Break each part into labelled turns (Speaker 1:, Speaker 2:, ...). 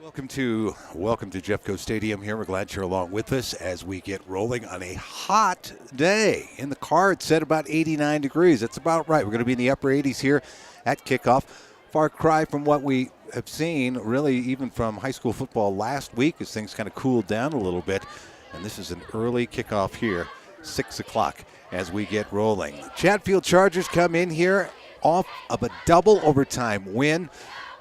Speaker 1: Welcome to Jeffco Stadium here. We're glad you're along with us as we get rolling on a hot day. In the car, it's set about 89 degrees. That's about right. We're going to be in the upper 80s here at kickoff. Far cry from what we have seen, really, even from high school football last week as things kind of cooled down a little bit. And this is an early kickoff here, 6 o'clock as we get rolling. Chatfield Chargers come in here off of a double overtime win,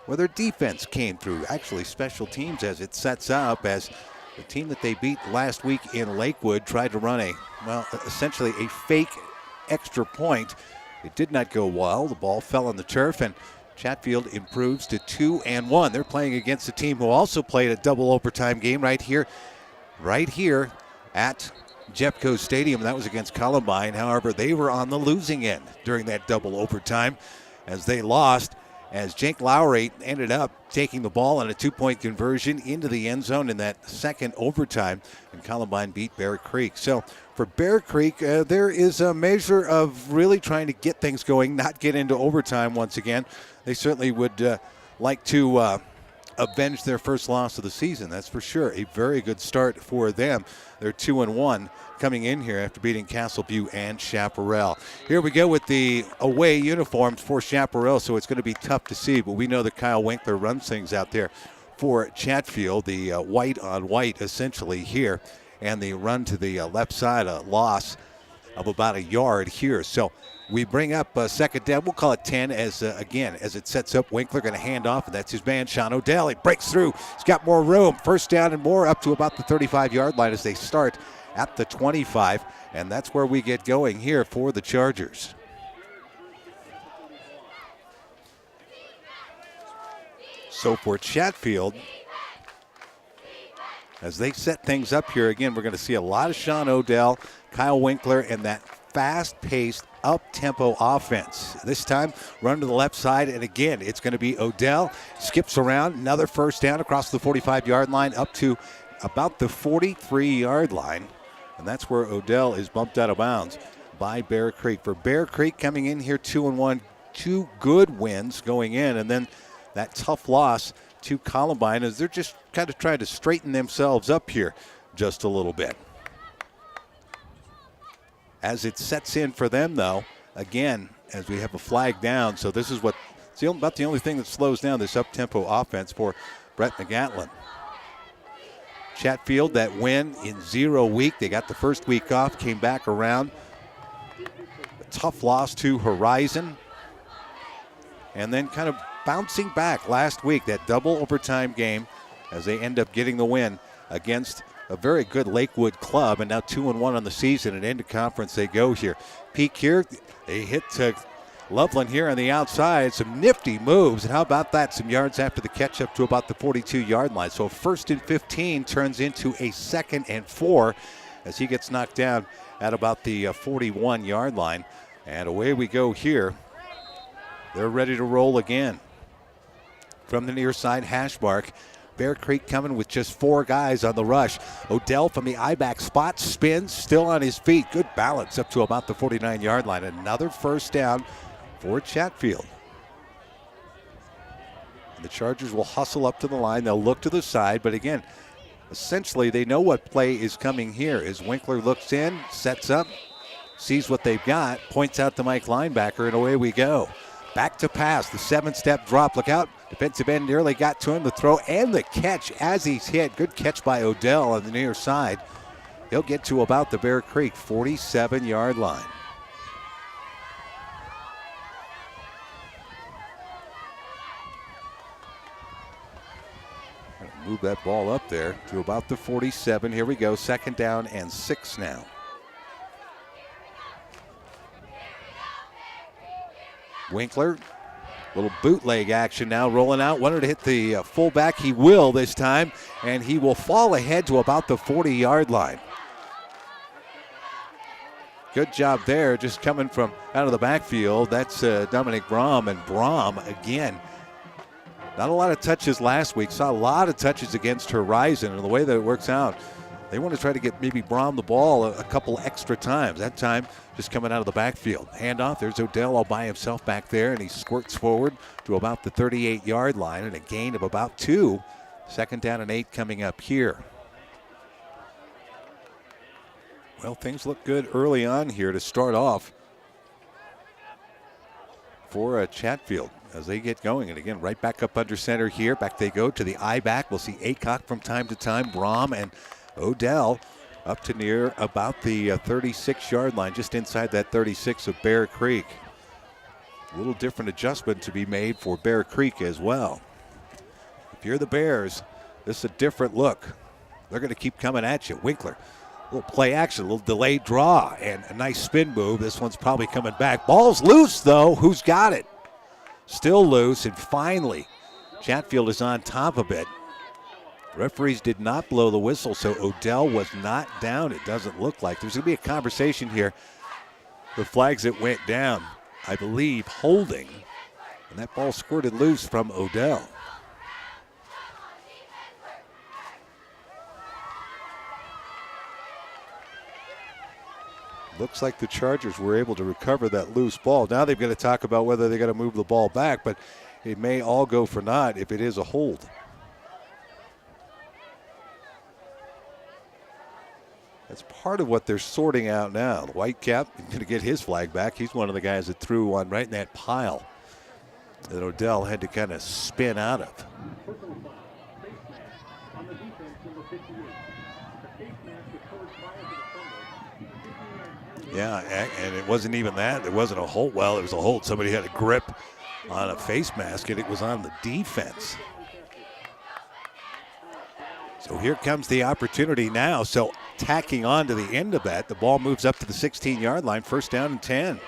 Speaker 1: where their defense came through. Actually, special teams as it sets up, as the team that they beat last week in Lakewood tried to run essentially a fake extra point. It did not go well. The ball fell on the turf, and Chatfield improves to 2-1. They're playing against a team who also played a double overtime game right here at Jeffco Stadium. That was against Columbine. However, they were on the losing end during that double overtime as they lost, as Jake Lowry ended up taking the ball on a 2-point conversion into the end zone in that second overtime, and Columbine beat Bear Creek. So for Bear Creek, there is a measure of really trying to get things going, not get into overtime once again. They certainly would like to avenge their first loss of the season. That's for sure. A very good start for them. They're 2-1 coming in here after beating Castleview and Chaparral. Here we go with the away uniforms for Chaparral, so it's going to be tough to see, but we know that Kyle Winkler runs things out there for Chatfield, the white on white essentially here, and the run to the left side, a loss of about a yard here. So we bring up second down. We'll call it 10 as it sets up. Winkler going to hand off, and that's his man, Sean Odell. He breaks through. He's got more room. First down and more up to about the 35-yard line as they start at the 25, and that's where we get going here for the Chargers. So for Chatfield, as they set things up here, again, we're going to see a lot of Sean Odell, Kyle Winkler, and that fast-paced, up-tempo offense. This time, run to the left side, and again, it's going to be Odell. Skips around, another first down across the 45-yard line up to about the 43-yard line, and that's where Odell is bumped out of bounds by Bear Creek. For Bear Creek coming in here 2-1, two good wins going in, and then that tough loss to Columbine as they're just kind of trying to straighten themselves up here just a little bit. As it sets in for them, though, again, as we have a flag down, so this is about the only thing that slows down this up-tempo offense for Brett McGatlin. Chatfield, that win in 0 week. They got the first week off, came back around. A tough loss to Horizon. And then kind of bouncing back last week, that double overtime game, as they end up getting the win against a very good Lakewood club, and now 2-1 on the season, and into conference they go here. Peak here, they hit Loveland here on the outside. Some nifty moves, and how about that? Some yards after the catch up to about the 42-yard line. So 1st and 15 turns into a 2nd and 4 as he gets knocked down at about the 41-yard line. And away we go here. They're ready to roll again. From the near side hash mark, Bear Creek coming with just 4 guys on the rush. Odell from the I-back spot spins, still on his feet. Good balance up to about the 49-yard line. Another first down for Chatfield. And the Chargers will hustle up to the line. They'll look to the side, but again, essentially they know what play is coming here. As Winkler looks in, sets up, sees what they've got, points out the Mike linebacker, and away we go. Back to pass, the 7-step drop. Look out. Defensive end nearly got to him. The throw and the catch as he's hit. Good catch by Odell on the near side. He'll get to about the Bear Creek 47-yard line. Move that ball up there to about the 47. Here we go. 2nd down and 6 now. Winkler, little bootleg action now, rolling out. Wanted to hit the fullback. He will this time, and he will fall ahead to about the 40-yard line. Good job there, just coming from out of the backfield. That's Dominic Brom, and Brom again. Not a lot of touches last week. Saw a lot of touches against Horizon, and the way that it works out, they want to try to get maybe Brom the ball a couple extra times. That time, just coming out of the backfield. Handoff, there's Odell all by himself back there, and he squirts forward to about the 38-yard line, and a gain of about 2. 2nd down and 8 coming up here. Well, things look good early on here to start off for Chatfield as they get going. And again, right back up under center here. Back they go to the I-back. We'll see Aycock from time to time. Brom and Odell up to near about the 36-yard line, just inside that 36 of Bear Creek. A little different adjustment to be made for Bear Creek as well. If you're the Bears, this is a different look. They're going to keep coming at you. Winkler, a little play action, a little delayed draw, and a nice spin move. This one's probably coming back. Ball's loose, though. Who's got it? Still loose, and finally, Chatfield is on top of it. Referees did not blow the whistle, so Odell was not down, it doesn't look like. There's going to be a conversation here. The flags that went down, I believe, holding, and that ball squirted loose from Odell. Looks like the Chargers were able to recover that loose ball. Now they've got to talk about whether they're going to move the ball back, but it may all go for naught if it is a hold. That's part of what they're sorting out now. The Whitecap is going to get his flag back. He's one of the guys that threw one right in that pile that Odell had to kind of spin out of. Yeah, and it wasn't even that. It wasn't a hold. Well, it was a hold. Somebody had a grip on a face mask, and it was on the defense. So here comes the opportunity now. So tacking on to the end of that, the ball moves up to the 16-yard line, 1st down and 10.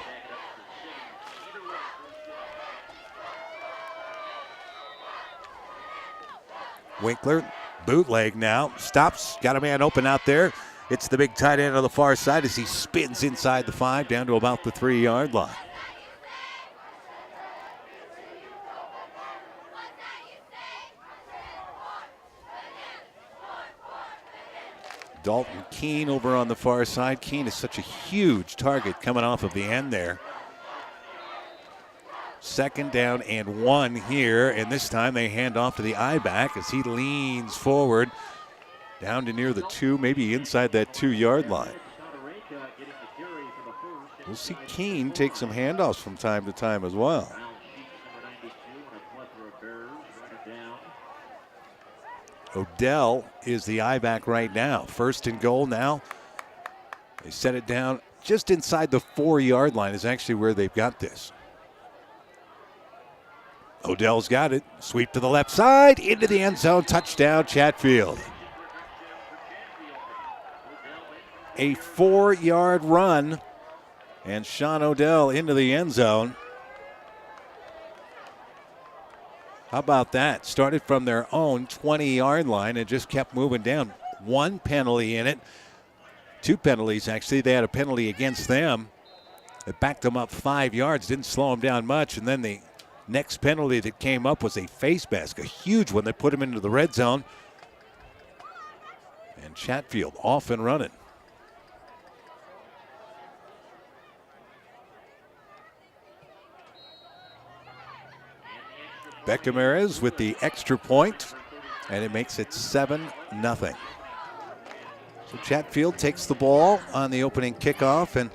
Speaker 1: Winkler, bootleg now, stops, got a man open out there. It's the big tight end on the far side as he spins inside the 5 down to about the 3-yard line. Dalton Keene over on the far side. Keene is such a huge target coming off of the end there. 2nd down and 1 here, and this time they hand off to the I-back as he leans forward down to near the 2, maybe inside that 2-yard line. We'll see Keene take some handoffs from time to time as well. Odell is the I-back right now. 1st and goal now. They set it down just inside the 4-yard line is actually where they've got this. Odell's got it. Sweep to the left side, into the end zone. Touchdown, Chatfield. A 4-yard run, and Sean Odell into the end zone. How about that? Started from their own 20-yard line and just kept moving down. 1 penalty in it. 2 penalties, actually. They had a penalty against them. It backed them up 5 yards, didn't slow them down much. And then the next penalty that came up was a face mask, a huge one that put him into the red zone. And Chatfield off and running. Beckham with the extra point, and it makes it 7-0. So Chatfield takes the ball on the opening kickoff and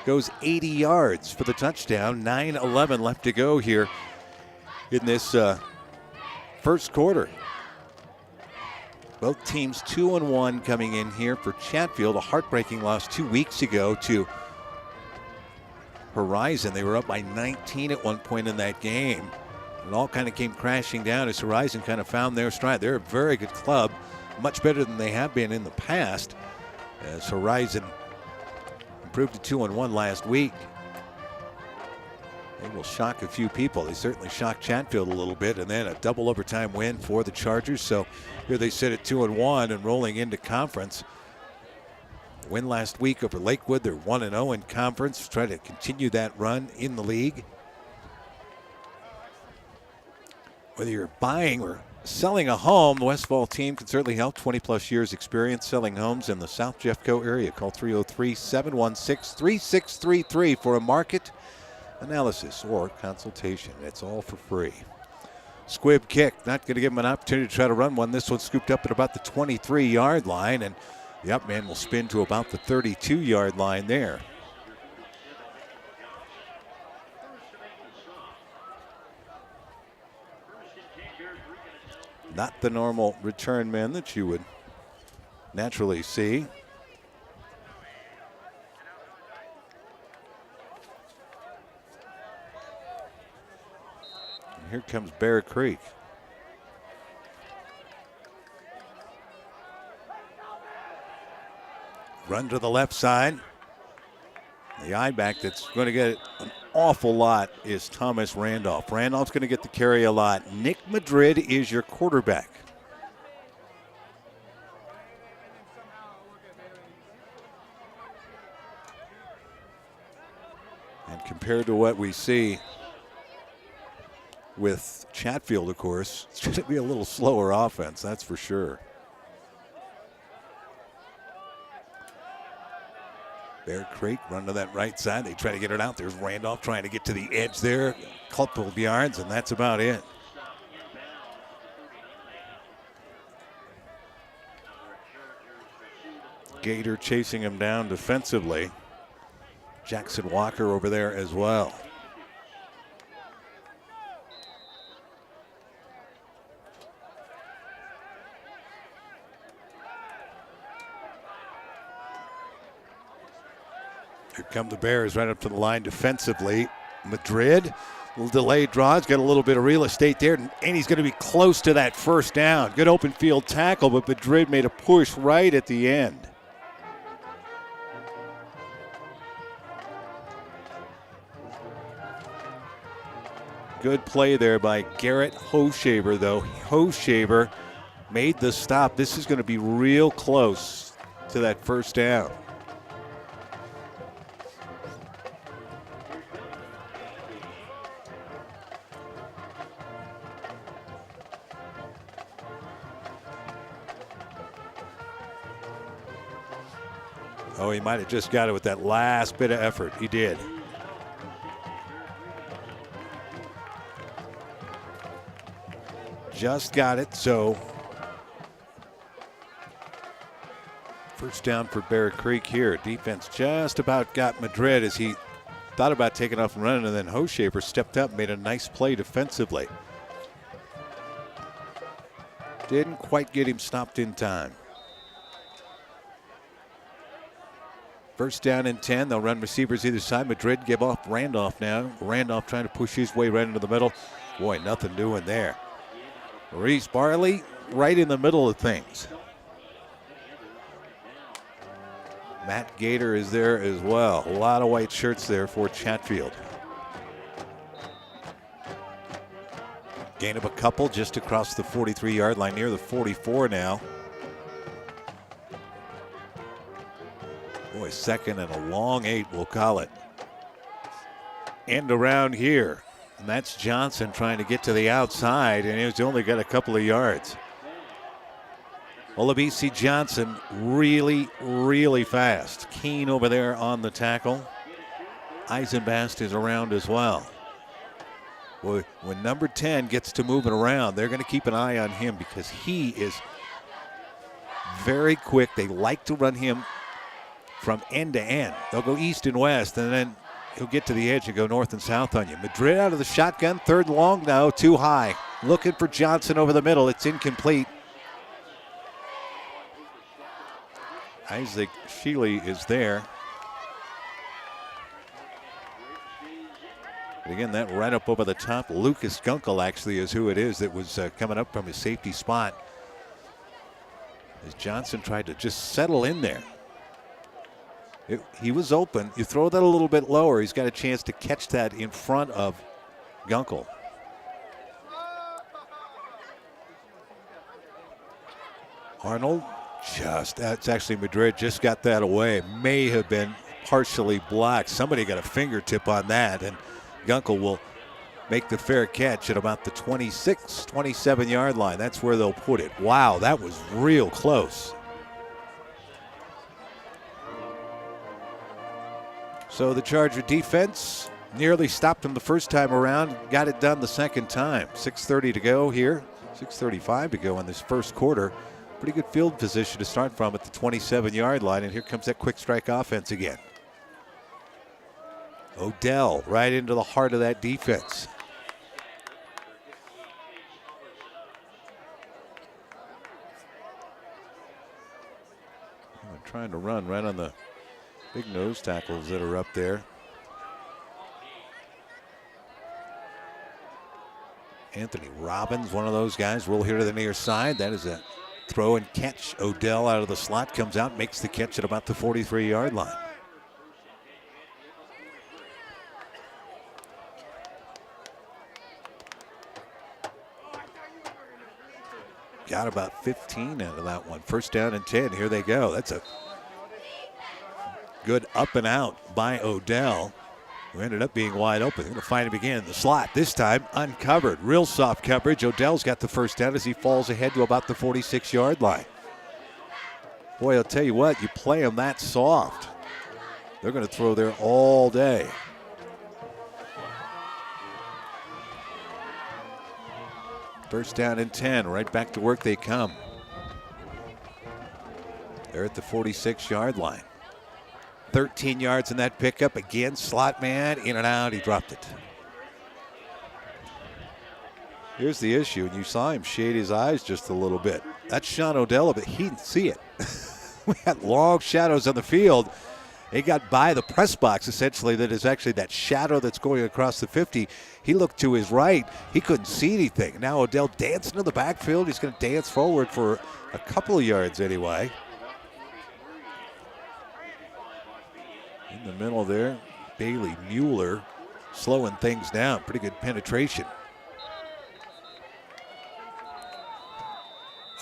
Speaker 1: goes 80 yards for the touchdown. 9:11 left to go here in this first quarter. Both teams 2-1 coming in here for Chatfield. A heartbreaking loss 2 weeks ago to Horizon. They were up by 19 at one point in that game. It all kind of came crashing down as Horizon kind of found their stride. They're a very good club, much better than they have been in the past, as Horizon improved to 2-1 last week. They will shock a few people. They certainly shocked Chatfield a little bit, and then a double overtime win for the Chargers. So here they sit at 2-1 and rolling into conference. Win last week over Lakewood. They're 1-0 in conference, trying to continue that run in the league. Whether you're buying or selling a home, the Westfall team can certainly help. 20-plus years experience selling homes in the South Jeffco area. Call 303-716-3633 for a market analysis or consultation. It's all for free. Squib kick, not going to give him an opportunity to try to run one. This one scooped up at about the 23-yard line, and the up man will spin to about the 32-yard line there. Not the normal return man that you would naturally see. And here comes Bear Creek. Run to the left side. The I-back that's going to get an awful lot is Thomas Randolph. Randolph's going to get the carry a lot. Nick Madrid is your quarterback. And compared to what we see with Chatfield, of course, it's going to be a little slower offense, that's for sure. Bear Creek run to that right side. They try to get it out. There's Randolph trying to get to the edge there. Couple of yards, and that's about it. Gator chasing him down defensively. Jackson Walker over there as well. Here come the Bears right up to the line defensively. Madrid, a little delayed draw. He's got a little bit of real estate there, and he's going to be close to that first down. Good open field tackle, but Madrid made a push right at the end. Good play there by Garrett Hoshaver, though. Hoshaver made the stop. This is going to be real close to that first down. Oh, he might have just got it with that last bit of effort. He did. Just got it, so first down for Bear Creek here. Defense just about got Madrid as he thought about taking off and running, and then Hoshaver stepped up and made a nice play defensively. Didn't quite get him stopped in time. First down and 10. They'll run receivers either side. Madrid give off Randolph now. Randolph trying to push his way right into the middle. Boy, nothing doing there. Reese Barley right in the middle of things. Matt Gator is there as well. A lot of white shirts there for Chatfield. Gain of a couple just across the 43-yard line, near the 44 now. Boy, second and a long 8, we'll call it. End around here. And that's Johnson trying to get to the outside, and he's only got a couple of yards. Olabisi Johnson really, really fast. Keen over there on the tackle. Eisenbast is around as well. Boy, when number 10 gets to moving around, they're going to keep an eye on him because he is very quick. They like to run him from end to end. They'll go east and west, and then he'll get to the edge and go north and south on you. Madrid out of the shotgun, third and long now, too high. Looking for Johnson over the middle. It's incomplete. Isaac Sheely is there. But again, that right up over the top. Lucas Gunkel actually is who it is that was coming up from his safety spot. As Johnson tried to just settle in there. He was open. You throw that a little bit lower, he's got a chance to catch that in front of Gunkel. Arnold, that's actually Madrid, just got that away. May have been partially blocked. Somebody got a fingertip on that, and Gunkel will make the fair catch at about the 26, 27-yard line. That's where they'll put it. Wow, that was real close. So the Charger defense Nearly stopped him the first time around, got it done the second time. 6:30 to go here, 6:35 to go in this first quarter. Pretty good field position to start from at the 27-yard line, and here comes that quick strike offense again. Odell right into the heart of that defense. Trying to run right on the big nose tackles that are up there. Anthony Robbins, one of those guys, roll here to the near side. That is a throw and catch. Odell out of the slot, comes out, makes the catch at about the 43-yard line. Got about 15 out of that one. First down and 10. Here they go. That's a good up and out by Odell, who ended up being wide open. They're going to find him again in the slot. This time uncovered. Real soft coverage. Odell's got the first down as he falls ahead to about the 46-yard line. Boy, I'll tell you what, you play them that soft, they're going to throw there all day. First down and 10. Right back to work they come. They're at the 46-yard line. 13 yards in that pickup. Again, slot man, in and out. He dropped it. Here's the issue, and you saw him shade his eyes just a little bit. That's Sean Odell, but he didn't see it. We had long shadows on the field. He got by the press box, essentially, that is actually that shadow that's going across the 50. He looked to his right. He couldn't see anything. Now Odell dancing in the backfield. He's going to dance forward for a couple of yards anyway. In the middle there, Bailey Mueller slowing things down. Pretty good penetration.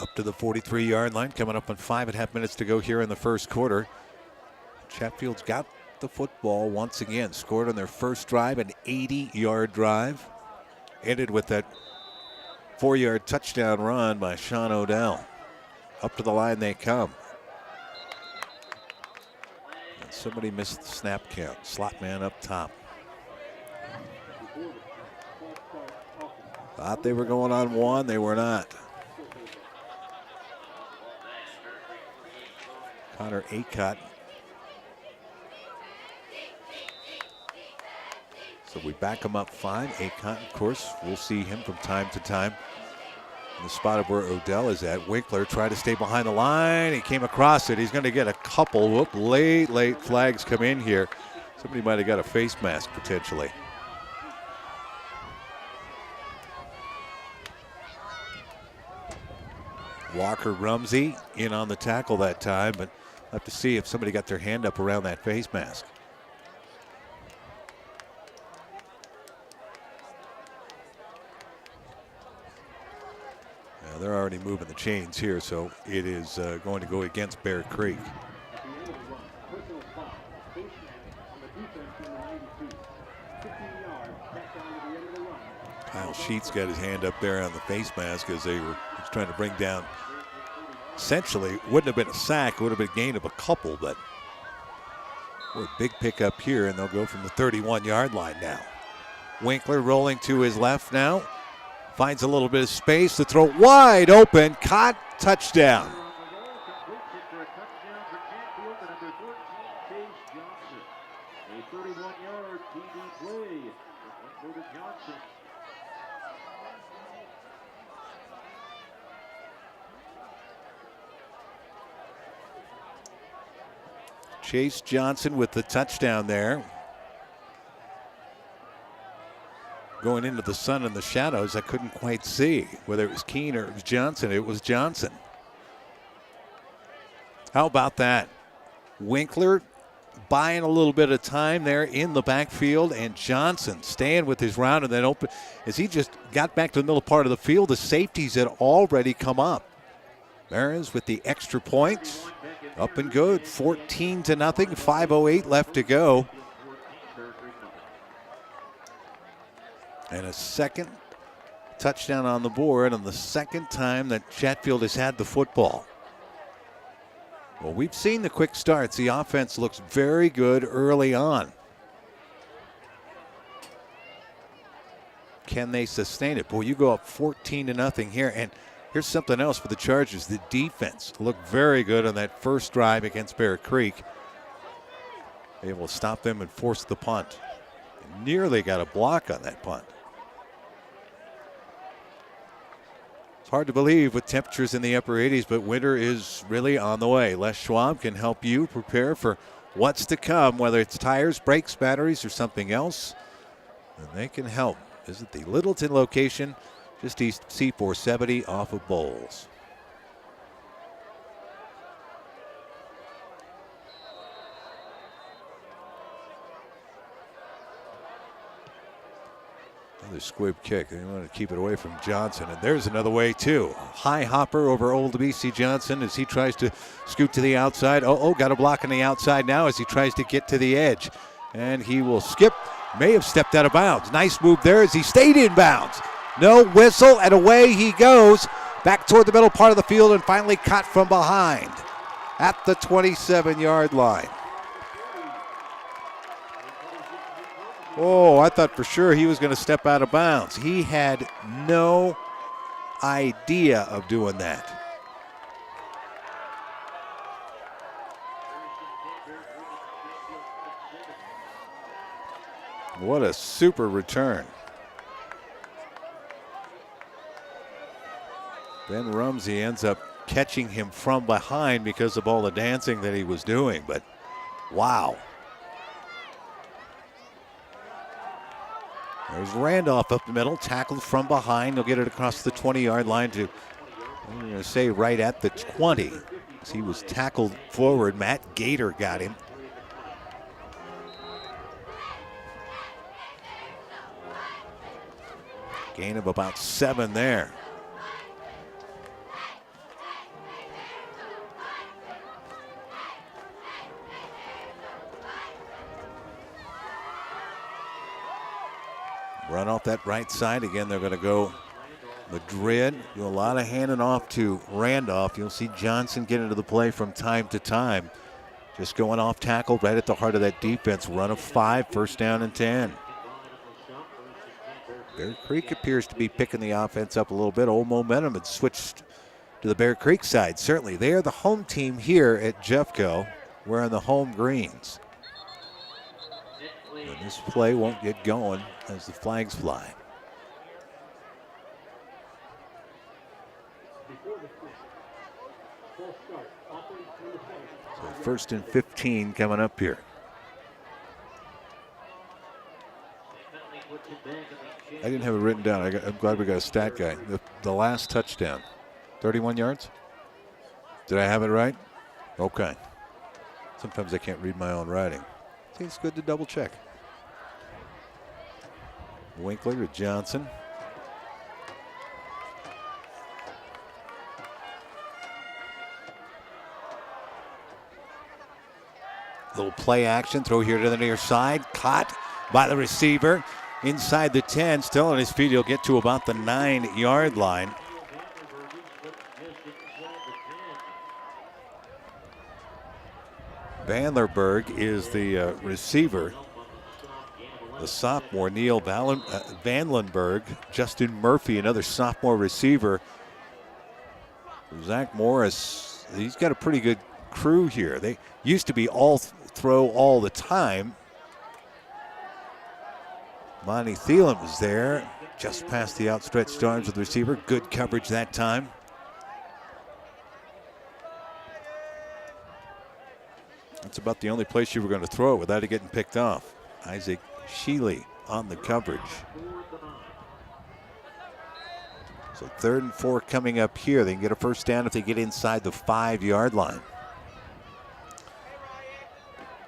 Speaker 1: Up to the 43-yard line, coming up on 5.5 minutes to go here in the first quarter. Chatfield's got the football once again. Scored on their first drive, an 80-yard drive. Ended with that 4-yard touchdown run by Sean Odell. Up to the line they come. And somebody missed the snap count. Slot man up top. Thought they were going on one. They were not. Connor Acott. So we back him up 5. Acott, of course, we'll see him from time to time in the spot of where Odell is at. Winkler tried to stay behind the line. He came across it. He's going to get a couple. Whoop, late flags come in here. Somebody might have got a face mask potentially. Walker Rumsey in on the tackle that time, but we'll have to see if somebody got their hand up around that face mask. Now they're already moving the chains here, so it is going to go against Bear Creek. Kyle Sheets got his hand up there on the face mask as they were trying to bring down. Essentially, wouldn't have been a sack. It would have been a gain of a couple, but boy, big pickup here, and they'll go from the 31-yard line now. Winkler rolling to his left now. Finds a little bit of space to throw wide open. Caught, touchdown. Chase Johnson with the touchdown there. Going into the sun and the shadows, I couldn't quite see whether it was Keene or it was Johnson. It was Johnson. How about that? Winkler buying a little bit of time there in the backfield, and Johnson staying with his round and then open. As he just got back to the middle part of the field, the safeties had already come up. Mariners with the extra point. Up and good, 14-0, 5:08 left to go. And a second touchdown on the board on the second time that Chatfield has had the football. Well, we've seen the quick starts. The offense looks very good early on. can they sustain it? Boy, you go up 14-0 here, and here's something else for the Chargers. The defense looked very good on that first drive against Bear Creek. Able to stop them and force the punt. Nearly got a block on that punt. It's hard to believe with temperatures in the upper 80s, but winter is really on the way. Les Schwab can help you prepare for what's to come, whether it's tires, brakes, batteries, or something else. And they can help. Visit the Littleton location just east C470 off of Bowles. Another squib kick. They want to keep it away from Johnson. And there's another way, too. High hopper over old BC Johnson as he tries to scoot to the outside. Got a block on the outside now as he tries to get to the edge. And he will skip. May have stepped out of bounds. Nice move there as he stayed in bounds. No whistle, and away he goes. Back toward the middle part of the field and finally caught from behind at the 27-yard line. I thought for sure he was going to step out of bounds. He had no idea of doing that. What a super return. Ben Rumsey ends up catching him from behind because of all the dancing that he was doing, but wow. There's Randolph up the middle, tackled from behind. He'll get it across the 20-yard line to, I'm going to say, right at the 20. As he was tackled forward. Matt Gator got him. Gain of about 7 there. Run off that right side. Again, they're going to go Madrid. Do a lot of handing off to Randolph. You'll see Johnson get into the play from time to time. Just going off tackle right at the heart of that defense. Run of 5, first down and 10. Bear Creek appears to be picking the offense up a little bit. Old momentum had switched to the Bear Creek side. Certainly, they are the home team here at Jeffco, wearing the home greens. And this play won't get going as the flags fly. So first and 15 coming up here. I didn't have it written down. I'm glad we got a stat guy. The last touchdown, 31 yards? Did I have it right? Okay. Sometimes I can't read my own writing. I think it's good to double check. Winkler to Johnson. Little play action, throw here to the near side. Caught by the receiver. Inside the 10, still on his feet. He'll get to about the 9-yard line. Vanderberg is the receiver. The sophomore, Neil Vanlenberg. Justin Murphy, another sophomore receiver. Zach Morris, he's got a pretty good crew here. They used to be all throw all the time. Monty Thielen was there, just past the outstretched arms of the receiver. Good coverage that time. That's about the only place you were going to throw it without it getting picked off. Isaac Sheely on the coverage. So 3rd and 4 coming up here. They can get a first down if they get inside the 5-yard line.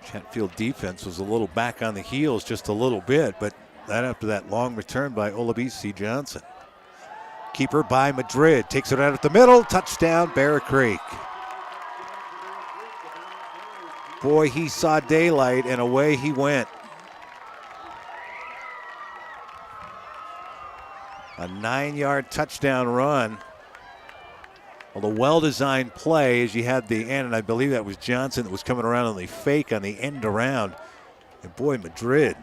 Speaker 1: Chatfield defense was a little back on the heels just a little bit, but that after that long return by Olabisi Johnson. Keeper by Madrid. Takes it out at the middle. Touchdown, Bear Creek. Boy, he saw daylight and away he went. A 9-yard touchdown run. Well, a well-designed play as you had the end, and I believe that was Johnson that was coming around on the fake on the end around. And boy, Madrid,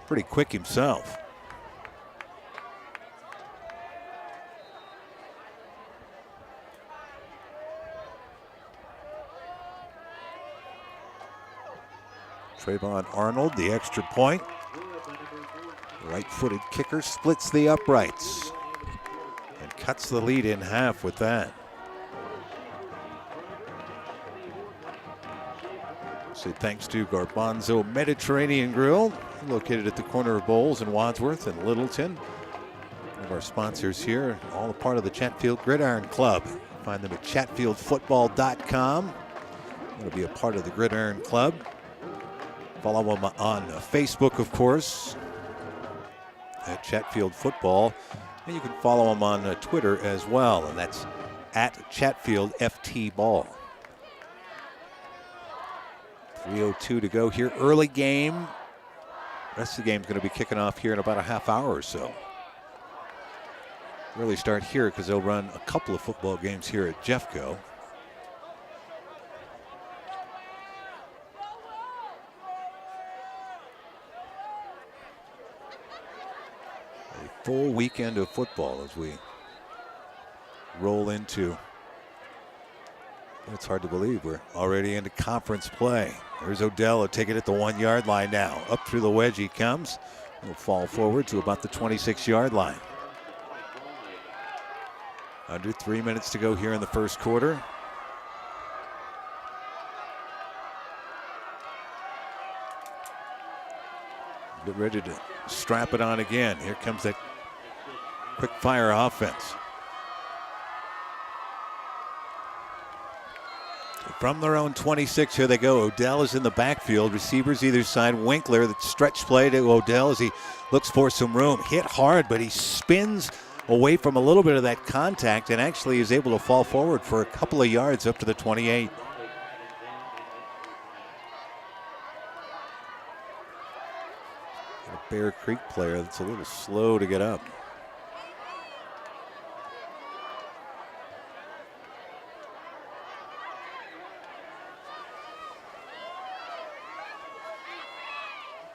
Speaker 1: pretty quick himself. Trayvon Arnold, the extra point. Right-footed kicker splits the uprights and cuts the lead in half with that. Say thanks to Garbanzo Mediterranean Grill, located at the corner of Bowles and Wadsworth and Littleton. One of our sponsors here, all a part of the Chatfield Gridiron Club. Find them at chatfieldfootball.com. It'll be a part of the Gridiron Club. Follow them on Facebook, of course, at Chatfield Football. And you can follow them on Twitter as well, and that's at Chatfield FT Ball. 3:02 to go here. Early game. Rest of the game's going to be kicking off here in about a half hour or so. Really start here because they'll run a couple of football games here at Jeffco. A full weekend of football as we roll into. It's hard to believe we're already into conference play. There's Odell will take it at the 1 yard line now. Up through the wedge he comes. He'll fall forward to about the 26-yard line. Under 3 minutes to go here in the first quarter. Get ready to strap it on again. Here comes that quick fire offense. From their own 26, here they go. Odell is in the backfield. Receivers either side. Winkler, that stretch play to Odell as he looks for some room. Hit hard, but he spins away from a little bit of that contact and actually is able to fall forward for a couple of yards up to the 28. A Bear Creek player that's a little slow to get up.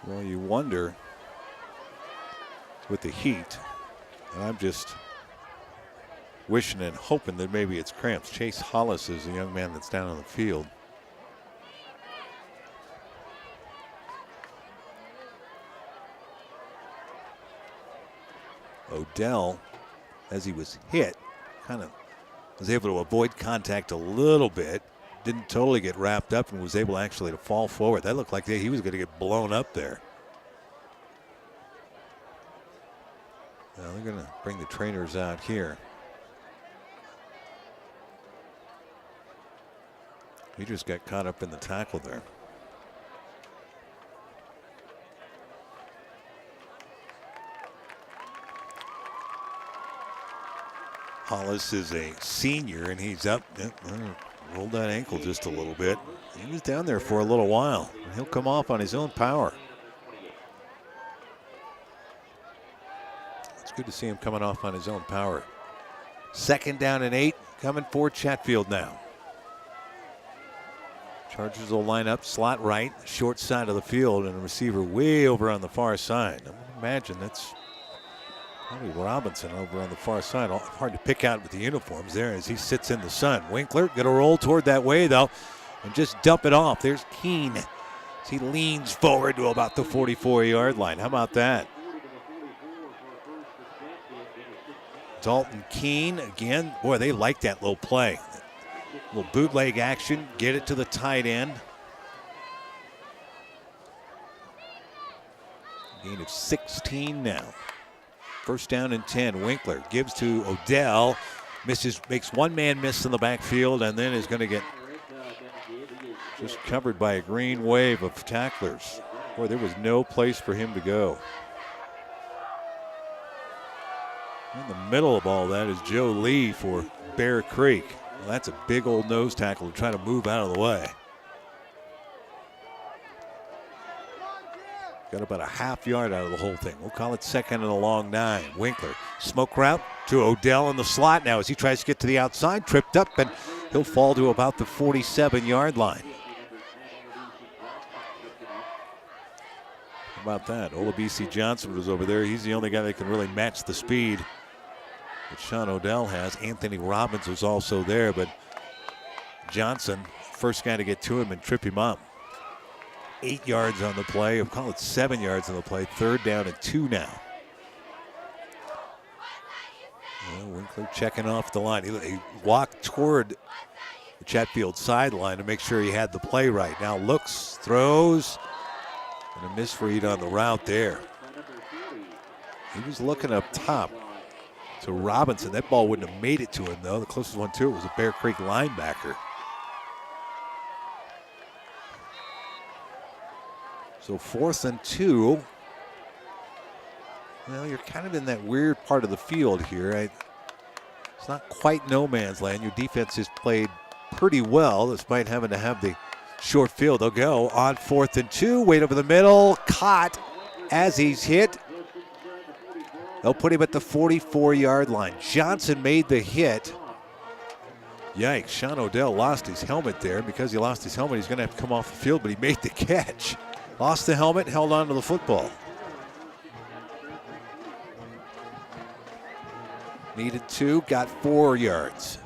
Speaker 1: Well, you wonder with the heat, and I'm just wishing and hoping that maybe it's cramps. Chase Hollis is the young man that's down on the field. Odell, as he was hit, kind of was able to avoid contact a little bit. Didn't totally get wrapped up and was able actually to fall forward. That looked like he was going to get blown up there. Now they're going to bring the trainers out here. He just got caught up in the tackle there. Hollis is a senior and he's up. Rolled that ankle just a little bit. He was down there for a little while. He'll come off on his own power. It's good to see him coming off on his own power. 2nd down and 8 coming for Chatfield now. Chargers will line up slot right, short side of the field, and a receiver way over on the far side. I would imagine that's probably Robinson over on the far side. Hard to pick out with the uniforms there as he sits in the sun. Winkler going to roll toward that way, though, and just dump it off. There's Keene as he leans forward to about the 44-yard line. How about that? Dalton Keene again. Boy, they like that little play. Little bootleg action. Get it to the tight end. Gain of 16 now. 1st down and 10. Winkler gives to Odell. Makes one man miss in the backfield and then is going to get just covered by a green wave of tacklers. Boy, there was no place for him to go. In the middle of all that is Joe Lee for Bear Creek. Well, that's a big old nose tackle to try to move out of the way. Got about a half yard out of the whole thing. We'll call it 2nd and a long 9. Winkler, smoke route to Odell in the slot now as he tries to get to the outside. Tripped up, and he'll fall to about the 47-yard line. How about that? Olabisi Johnson was over there. He's the only guy that can really match the speed that Sean Odell has. Anthony Robbins was also there, but Johnson, first guy to get to him and trip him up. 8 yards on the play. I'll call it 7 yards on the play. 3rd down and 2 now. Well, Winkler checking off the line. He walked toward the Chatfield sideline to make sure he had the play right. Now looks, throws, and a misread on the route there. He was looking up top to Robinson. That ball wouldn't have made it to him, though. The closest one to it was a Bear Creek linebacker. So 4th and 2. Well, you're kind of in that weird part of the field here. It's not quite no man's land. Your defense has played pretty well despite having to have the short field. They'll go on 4th and 2. Wait over the middle. Caught as he's hit. They'll put him at the 44-yard line. Johnson made the hit. Yikes, Sean Odell lost his helmet there. Because he lost his helmet, he's going to have to come off the field, but he made the catch. Lost the helmet, held on to the football. Needed 2, got 4 yards.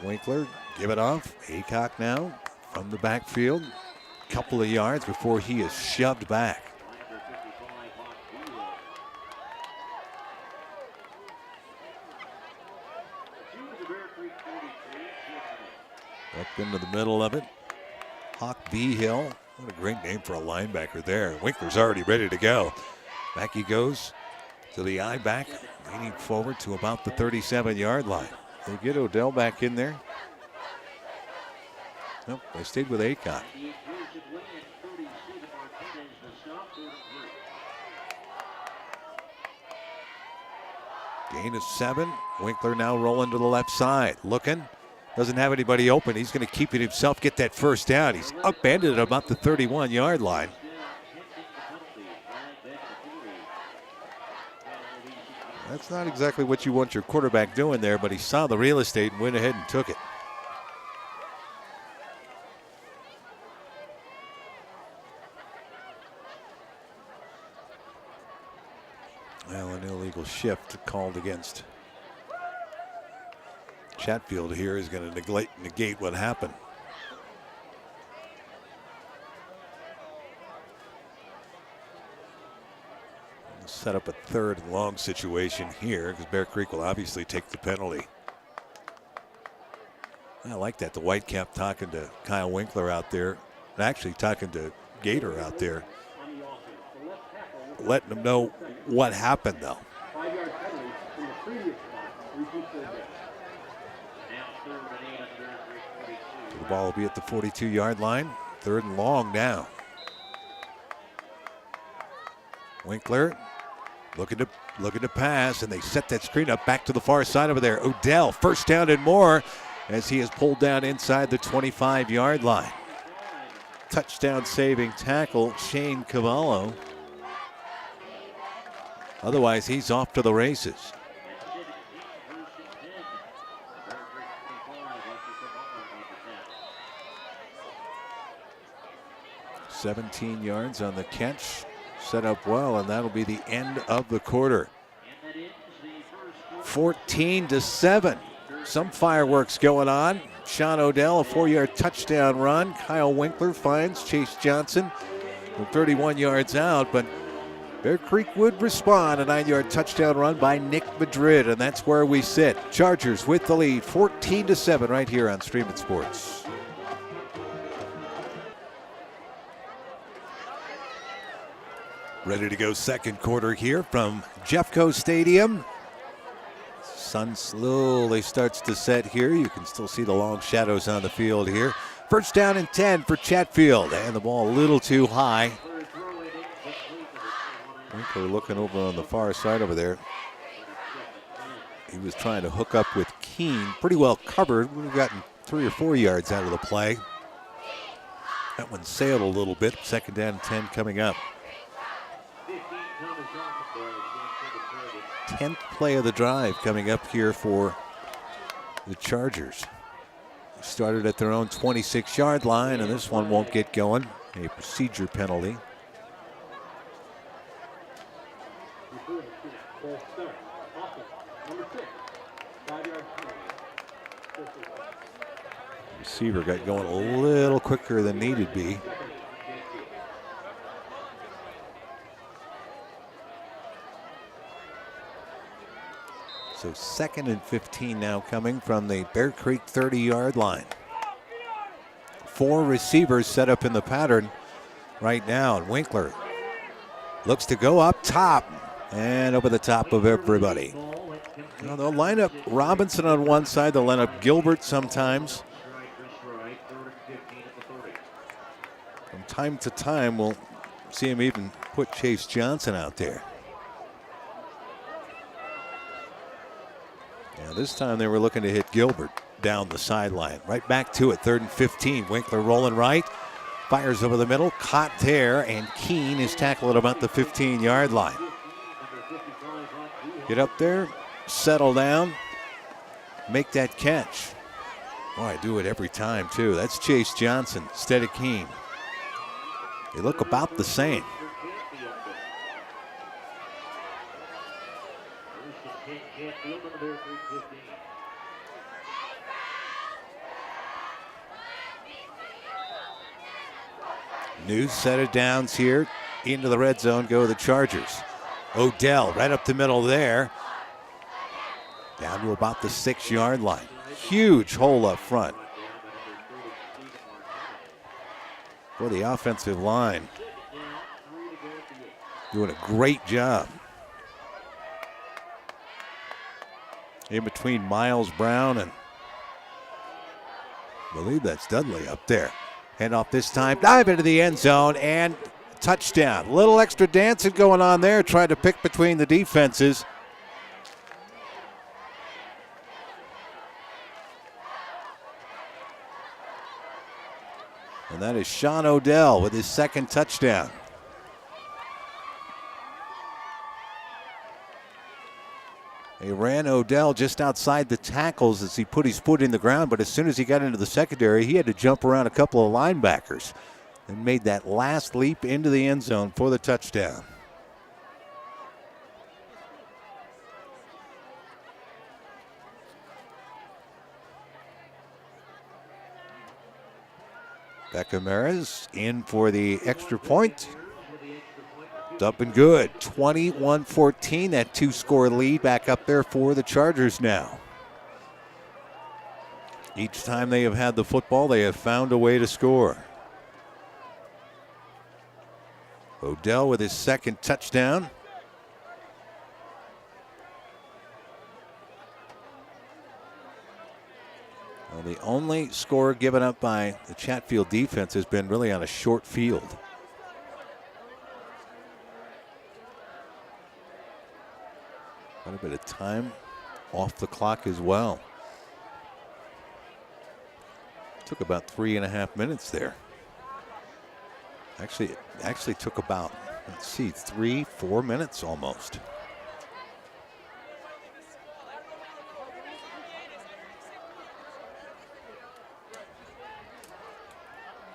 Speaker 1: Winkler, give it off. Aycock now from the backfield. Couple of yards before he is shoved back. Up into the middle of it. Hawk B. Hill. What a great name for a linebacker there. Winkler's already ready to go. Back he goes to the I-back, leaning forward to about the 37-yard line. They get Odell back in there. Nope, they stayed with Aycock. Gain of 7. Winkler now rolling to the left side. Looking. Doesn't have anybody open. He's going to keep it himself, get that first down. He's upended at about the 31-yard line. That's not exactly what you want your quarterback doing there, but he saw the real estate and went ahead and took it. Well, an illegal shift called against Chatfield here is going to negate what happened. Set up a 3rd and long situation here because Bear Creek will obviously take the penalty. I like that. The Whitecap talking to Kyle Winkler out there, and actually talking to Gator out there, letting them know what happened, though. The ball will be at the 42-yard line. 3rd and long now. Winkler looking to pass, and they set that screen up back to the far side over there. Odell, 1st down and more, as he is pulled down inside the 25-yard line. Touchdown saving tackle, Shane Cavallo. Otherwise, he's off to the races. $17 yards on the catch. Set up well, and that'll be the end of the quarter. 14-7. Some fireworks going on. Sean Odell, a 4-yard touchdown run. Kyle Winkler finds Chase Johnson from 31 yards out, but Bear Creek would respond. A 9-yard touchdown run by Nick Madrid, and that's where we sit. Chargers with the lead, 14-7, right here on Stream It Sports. Ready to go 2nd quarter here from Jeffco Stadium. Sun slowly starts to set here. You can still see the long shadows on the field here. 1st down and 10 for Chatfield, and the ball a little too high. Winkler looking over on the far side over there. He was trying to hook up with Keene. Pretty well covered. We've gotten 3 or 4 yards out of the play. That one sailed a little bit. 2nd down and 10 coming up. 10th play of the drive coming up here for the Chargers. Started at their own 26-yard line, and this one won't get going. A procedure penalty. Receiver got going a little quicker than needed be. So 2nd and 15 now coming from the Bear Creek 30-yard line. 4 receivers set up in the pattern right now. And Winkler looks to go up top and over the top of everybody. Now they'll line up Robinson on one side. They'll line up Gilbert sometimes. From time to time, we'll see him even put Chase Johnson out there. Yeah, this time they were looking to hit Gilbert down the sideline. Right back to it, 3rd and 15. Winkler rolling right, fires over the middle, caught there, and Keene is tackled at about the 15-yard line. Get up there, settle down, make that catch. Boy, I do it every time, too. That's Chase Johnson instead of Keene. They look about the same. New set of downs here. Into the red zone go the Chargers. Odell right up the middle there. Down to about the 6-yard line. Huge hole up front. For the offensive line. Doing a great job. In between Miles Brown and I believe that's Dudley up there. Hand off this time, dive into the end zone, and touchdown. A little extra dancing going on there, trying to pick between the defenses. And that is Sean Odell with his 2nd touchdown. They ran Odell just outside the tackles as he put his foot in the ground, but as soon as he got into the secondary, he had to jump around a couple of linebackers and made that last leap into the end zone for the touchdown. Beckham in for the extra point. Up and good. 21-14, that 2-score lead back up there for the Chargers now. Each time they have had the football, they have found a way to score. Odell with his 2nd touchdown. Well, the only score given up by the Chatfield defense has been really on a short field. Quite a bit of time off the clock as well. Took about 3.5 minutes there. Actually took about, 3-4 minutes almost.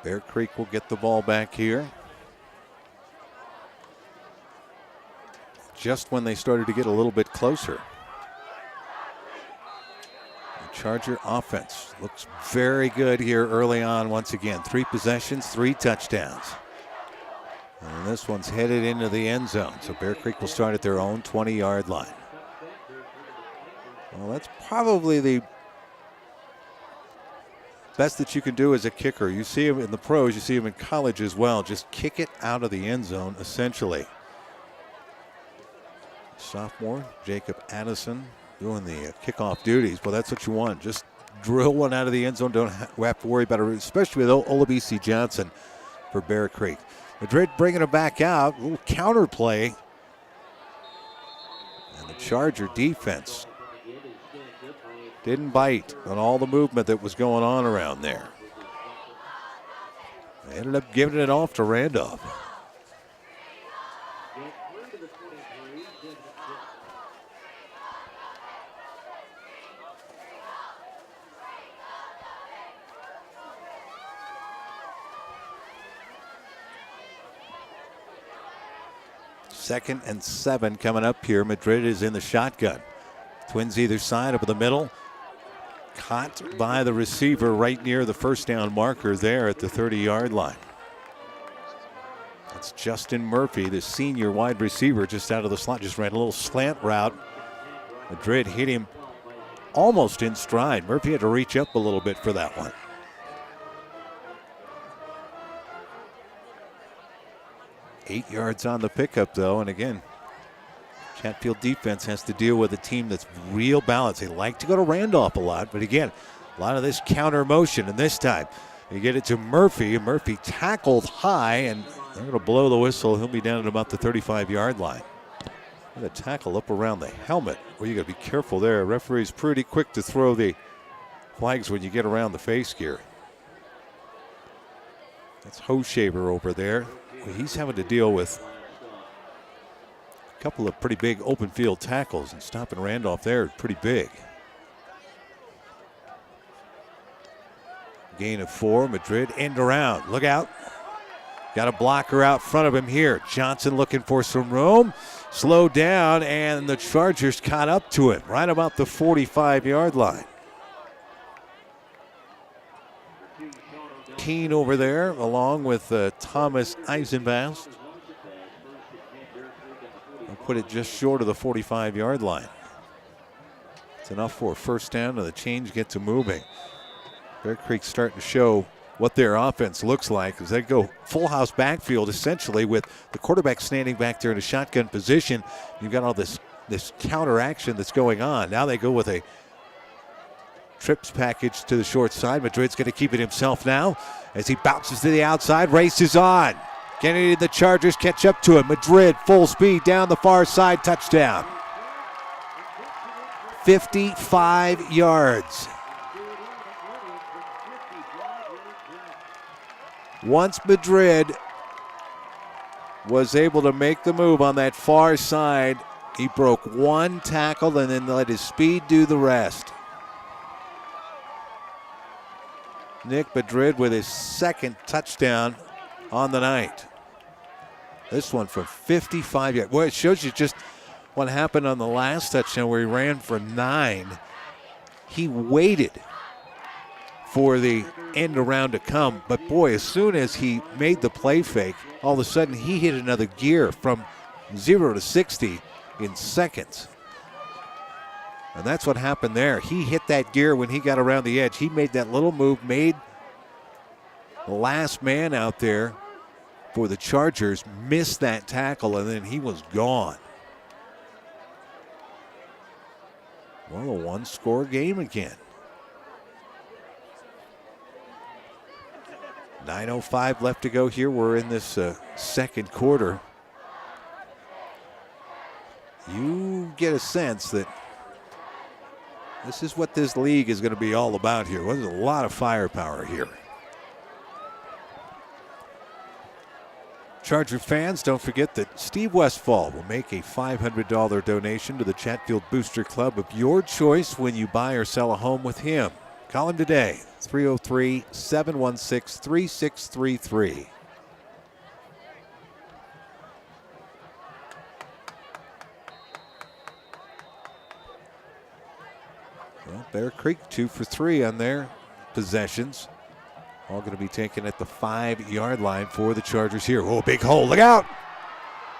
Speaker 1: Bear Creek will get the ball back here. Just when they started to get a little bit closer. The Charger offense looks very good here early on once again. 3 possessions, 3 touchdowns. And this one's headed into the end zone. So Bear Creek will start at their own 20-yard line. Well, that's probably the best that you can do as a kicker. You see him in the pros, you see him in college as well. Just kick it out of the end zone, essentially. Sophomore Jacob Addison doing the kickoff duties. Well, that's what you want. Just drill one out of the end zone. Don't have to worry about it, especially with Olabisi Johnson for Bear Creek. Madrid bringing it back out. A little counter play. And the Charger defense didn't bite on all the movement that was going on around there. They ended up giving it off to Randolph. Second and 7 coming up here. Madrid is in the shotgun. Twins either side, up the middle. Caught by the receiver right near the first down marker there at the 30-yard line. That's Justin Murphy, the senior wide receiver, just out of the slot. Just ran a little slant route. Madrid hit him almost in stride. Murphy had to reach up a little bit for that one. Eight yards on the pickup, though, and again, Chatfield defense has to deal with a team that's real balanced. They like to go to Randolph a lot, but again, a lot of this counter motion, and this time you get it to Murphy, and Murphy tackled high, and they're going to blow the whistle. He'll be down at about the 35-yard line. And a tackle up around the helmet. Well, you got to be careful there. Referee's pretty quick to throw the flags when you get around the face gear. That's Hoshaver over there. He's having to deal with a couple of pretty big open field tackles, and stopping Randolph there is pretty big. Gain of 4, Madrid end around. Look out. Got a blocker out front of him here. Johnson looking for some room. Slowed down, and the Chargers caught up to him right about the 45-yard line. Keene over there along with Thomas Eisenbast. I'll put it just short of the 45-yard line. It's enough for a first down, and the change gets them moving. Bear Creek starting to show what their offense looks like as they go full house backfield essentially with the quarterback standing back there in a shotgun position. You've got all this counter action that's going on. Now they go with a trips package to the short side. Madrid's going to keep it himself now as he bounces to the outside, races on. Kennedy, the Chargers catch up to him. Madrid full speed down the far side, touchdown. 55 yards. Once Madrid was able to make the move on that far side, he broke one tackle and then let his speed do the rest. Nick Madrid with his second touchdown on the night. This one from 55 yards. Well, it shows you just what happened on the last touchdown where he ran for 9. He waited for the end around to come, but boy, as soon as he made the play fake, all of a sudden he hit another gear from 0 to 60 in seconds. And that's what happened there. He hit that gear when he got around the edge. He made that little move, made the last man out there for the Chargers miss that tackle, and then he was gone. Well, a one-score game again. 9:05 left to go here. We're in this second quarter. You get a sense that this is what this league is going to be all about here. Well, there's a lot of firepower here. Charger fans, don't forget that Steve Westfall will make a $500 donation to the Chatfield Booster Club of your choice when you buy or sell a home with him. Call him today, 303-716-3633. Well, Bear Creek 2 for 3 on their possessions. All going to be taken at the 5-yard line for the Chargers here. Oh, big hole, look out!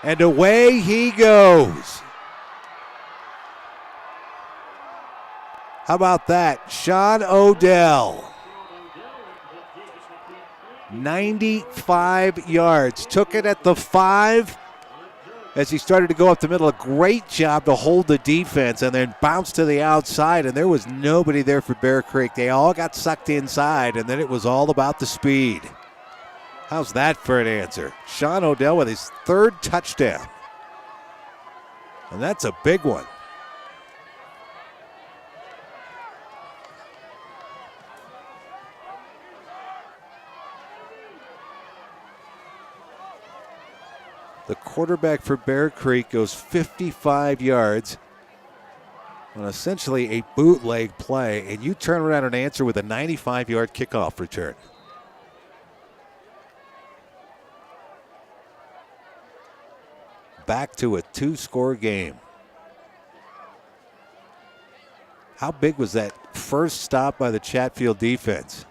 Speaker 1: And away he goes. How about that? Sean Odell. 95 yards. Took it at the 5 as he started to go up the middle. A great job to hold the defense and then bounced to the outside, and there was nobody there for Bear Creek. They all got sucked inside, and then it was all about the speed. How's that for an answer? Sean Odell with his 3rd touchdown. And that's a big one. The quarterback for Bear Creek goes 55 yards on essentially a bootleg play, and you turn around and answer with a 95-yard kickoff return. Back to a 2-score game. How big was that first stop by the Chatfield defense?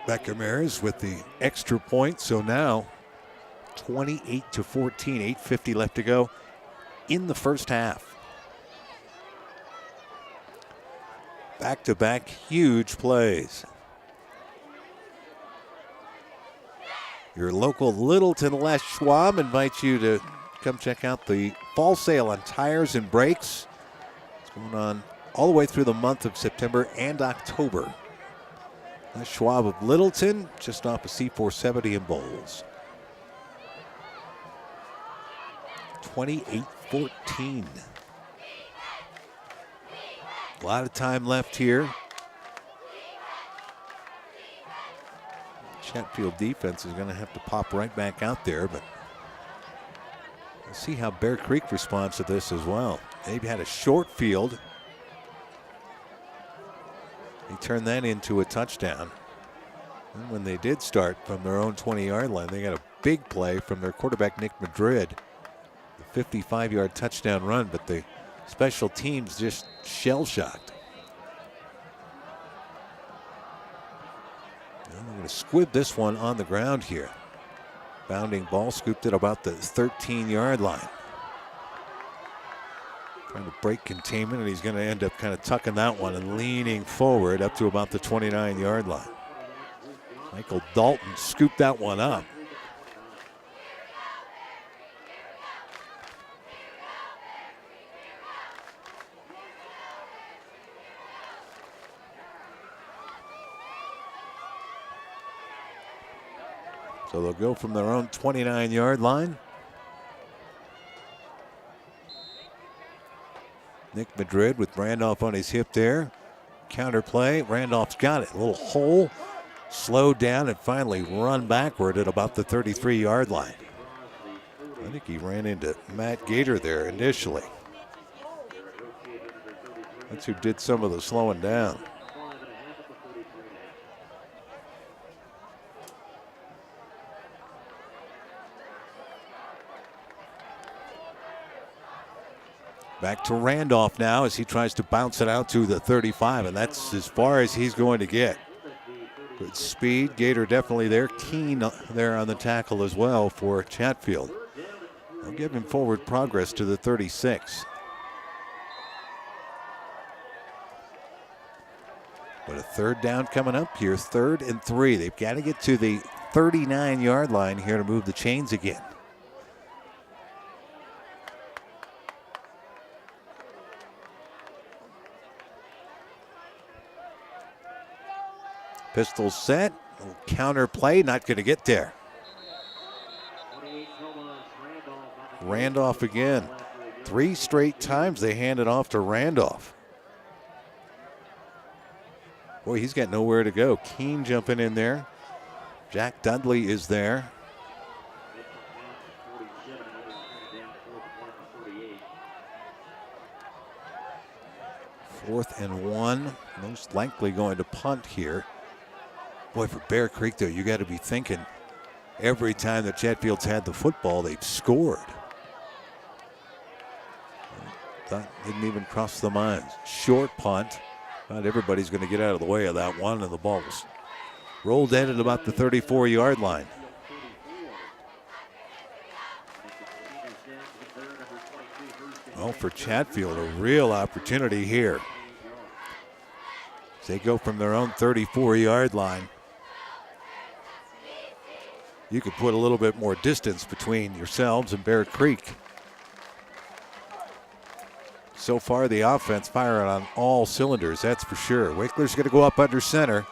Speaker 1: Beckham with the extra point, so now 28-14, 8:50 left to go in the first half. Back-to-back huge plays. Your local Littleton Les Schwab invites you to come check out the fall sale on tires and brakes. It's going on all the way through the month of September and October. Les Schwab of Littleton, just off of C470 in Bowles. 28-14. A lot of time left here. Chatfield defense is going to have to pop right back out there, but we'll see how Bear Creek responds to this as well. They've had a short field. They turned that into a touchdown. And when they did start from their own 20-yard line, they got a big play from their quarterback, Nick Madrid. The 55-yard touchdown run, but the special teams just shell-shocked. They're going to squib this one on the ground here. Bounding ball scooped at about the 13-yard line. Trying to break containment, and he's going to end up kind of tucking that one and leaning forward up to about the 29-yard line. Michael Dalton scooped that one up. So they'll go from their own 29-yard line. Nick Madrid with Randolph on his hip there. Counter play. Randolph's got it. A little hole. Slowed down and finally run backward at about the 33-yard line. I think he ran into Matt Gator there initially. That's who did some of the slowing down. Back to Randolph now as he tries to bounce it out to the 35, and that's as far as he's going to get. Good speed. Gator definitely there. Keen there on the tackle as well for Chatfield. They'll give him forward progress to the 36. But a third down coming up here, 3rd and 3. They've got to get to the 39-yard line here to move the chains again. Pistol set, counter play, not going to get there. Randolph again. 3 straight times they hand it off to Randolph. Boy, he's got nowhere to go. Keene jumping in there. Jack Dudley is there. Fourth and 1, most likely going to punt here. Boy, for Bear Creek, though, you got to be thinking every time that Chatfield's had the football, they've scored. That didn't even cross the minds. Short punt. Not everybody's going to get out of the way of that one, and the ball was rolled in at about the 34-yard line. Well, for Chatfield, a real opportunity here. As they go from their own 34-yard line. You could put a little bit more distance between yourselves and Bear Creek. So far, the offense firing on all cylinders, that's for sure. Winkler's going to go up under center.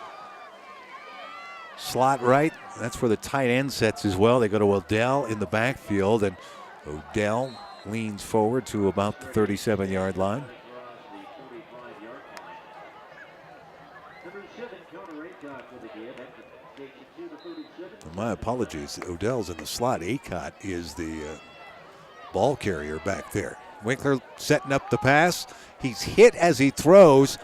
Speaker 1: Slot right, that's where the tight end sets as well. They go to Odell in the backfield, and Odell leans forward to about the 37-yard line. My apologies, Odell's in the slot. Acott is the ball carrier back there. Winkler setting up the pass. He's hit as he throws.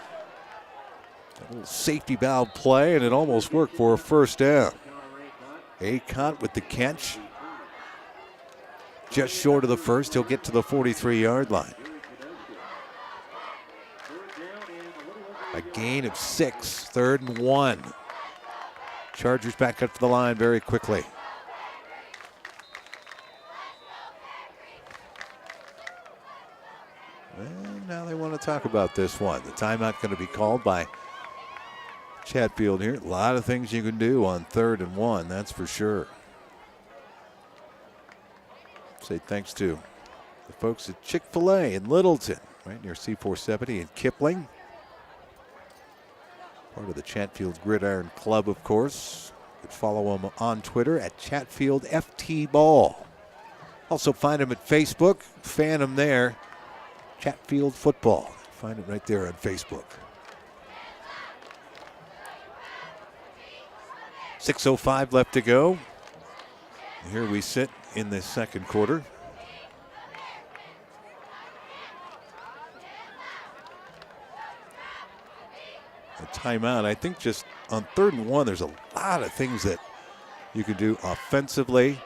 Speaker 1: A little safety valve play, and it almost worked for a first down. Acott with the catch. just short of the first. He'll get to the 43-yard line. A gain of 6, 3rd and 1. Chargers back up to the line very quickly. And now they want to talk about this one. The timeout going to be called by Chatfield here. A lot of things you can do on 3rd and 1, that's for sure. Say thanks to the folks at Chick-fil-a in Littleton, right near C470 in Kipling. Part of the Chatfield Gridiron Club, of course. You can follow them on Twitter at Chatfield FT Ball. Also find them at Facebook. Fan them there. Chatfield Football. Find it right there on Facebook. 6:05 left to go. Here we sit in the second quarter. A timeout. I think just on 3rd and 1, there's a lot of things that you can do offensively.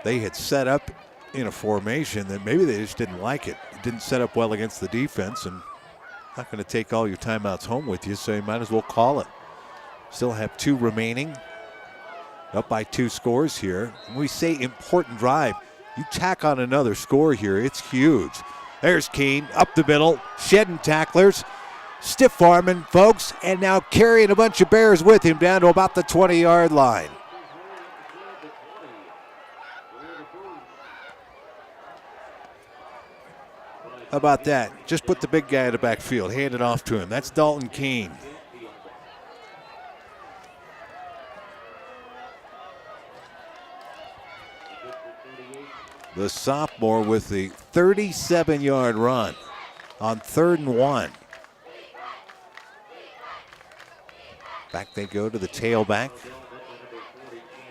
Speaker 1: They had set up in a formation that maybe they just didn't like it. It didn't set up well against the defense, and not going to take all your timeouts home with you, so you might as well call it. Still have 2 remaining. Up by 2 scores here. When we say important drive, you tack on another score here, it's huge. There's Keene up the middle, shedding tacklers. Stiff arming, folks, and now carrying a bunch of Bears with him down to about the 20-yard line. How about that? Just put the big guy in the backfield, hand it off to him. That's Dalton Keene. The sophomore with the 37-yard run on 3rd and 1. Back they go to the tailback.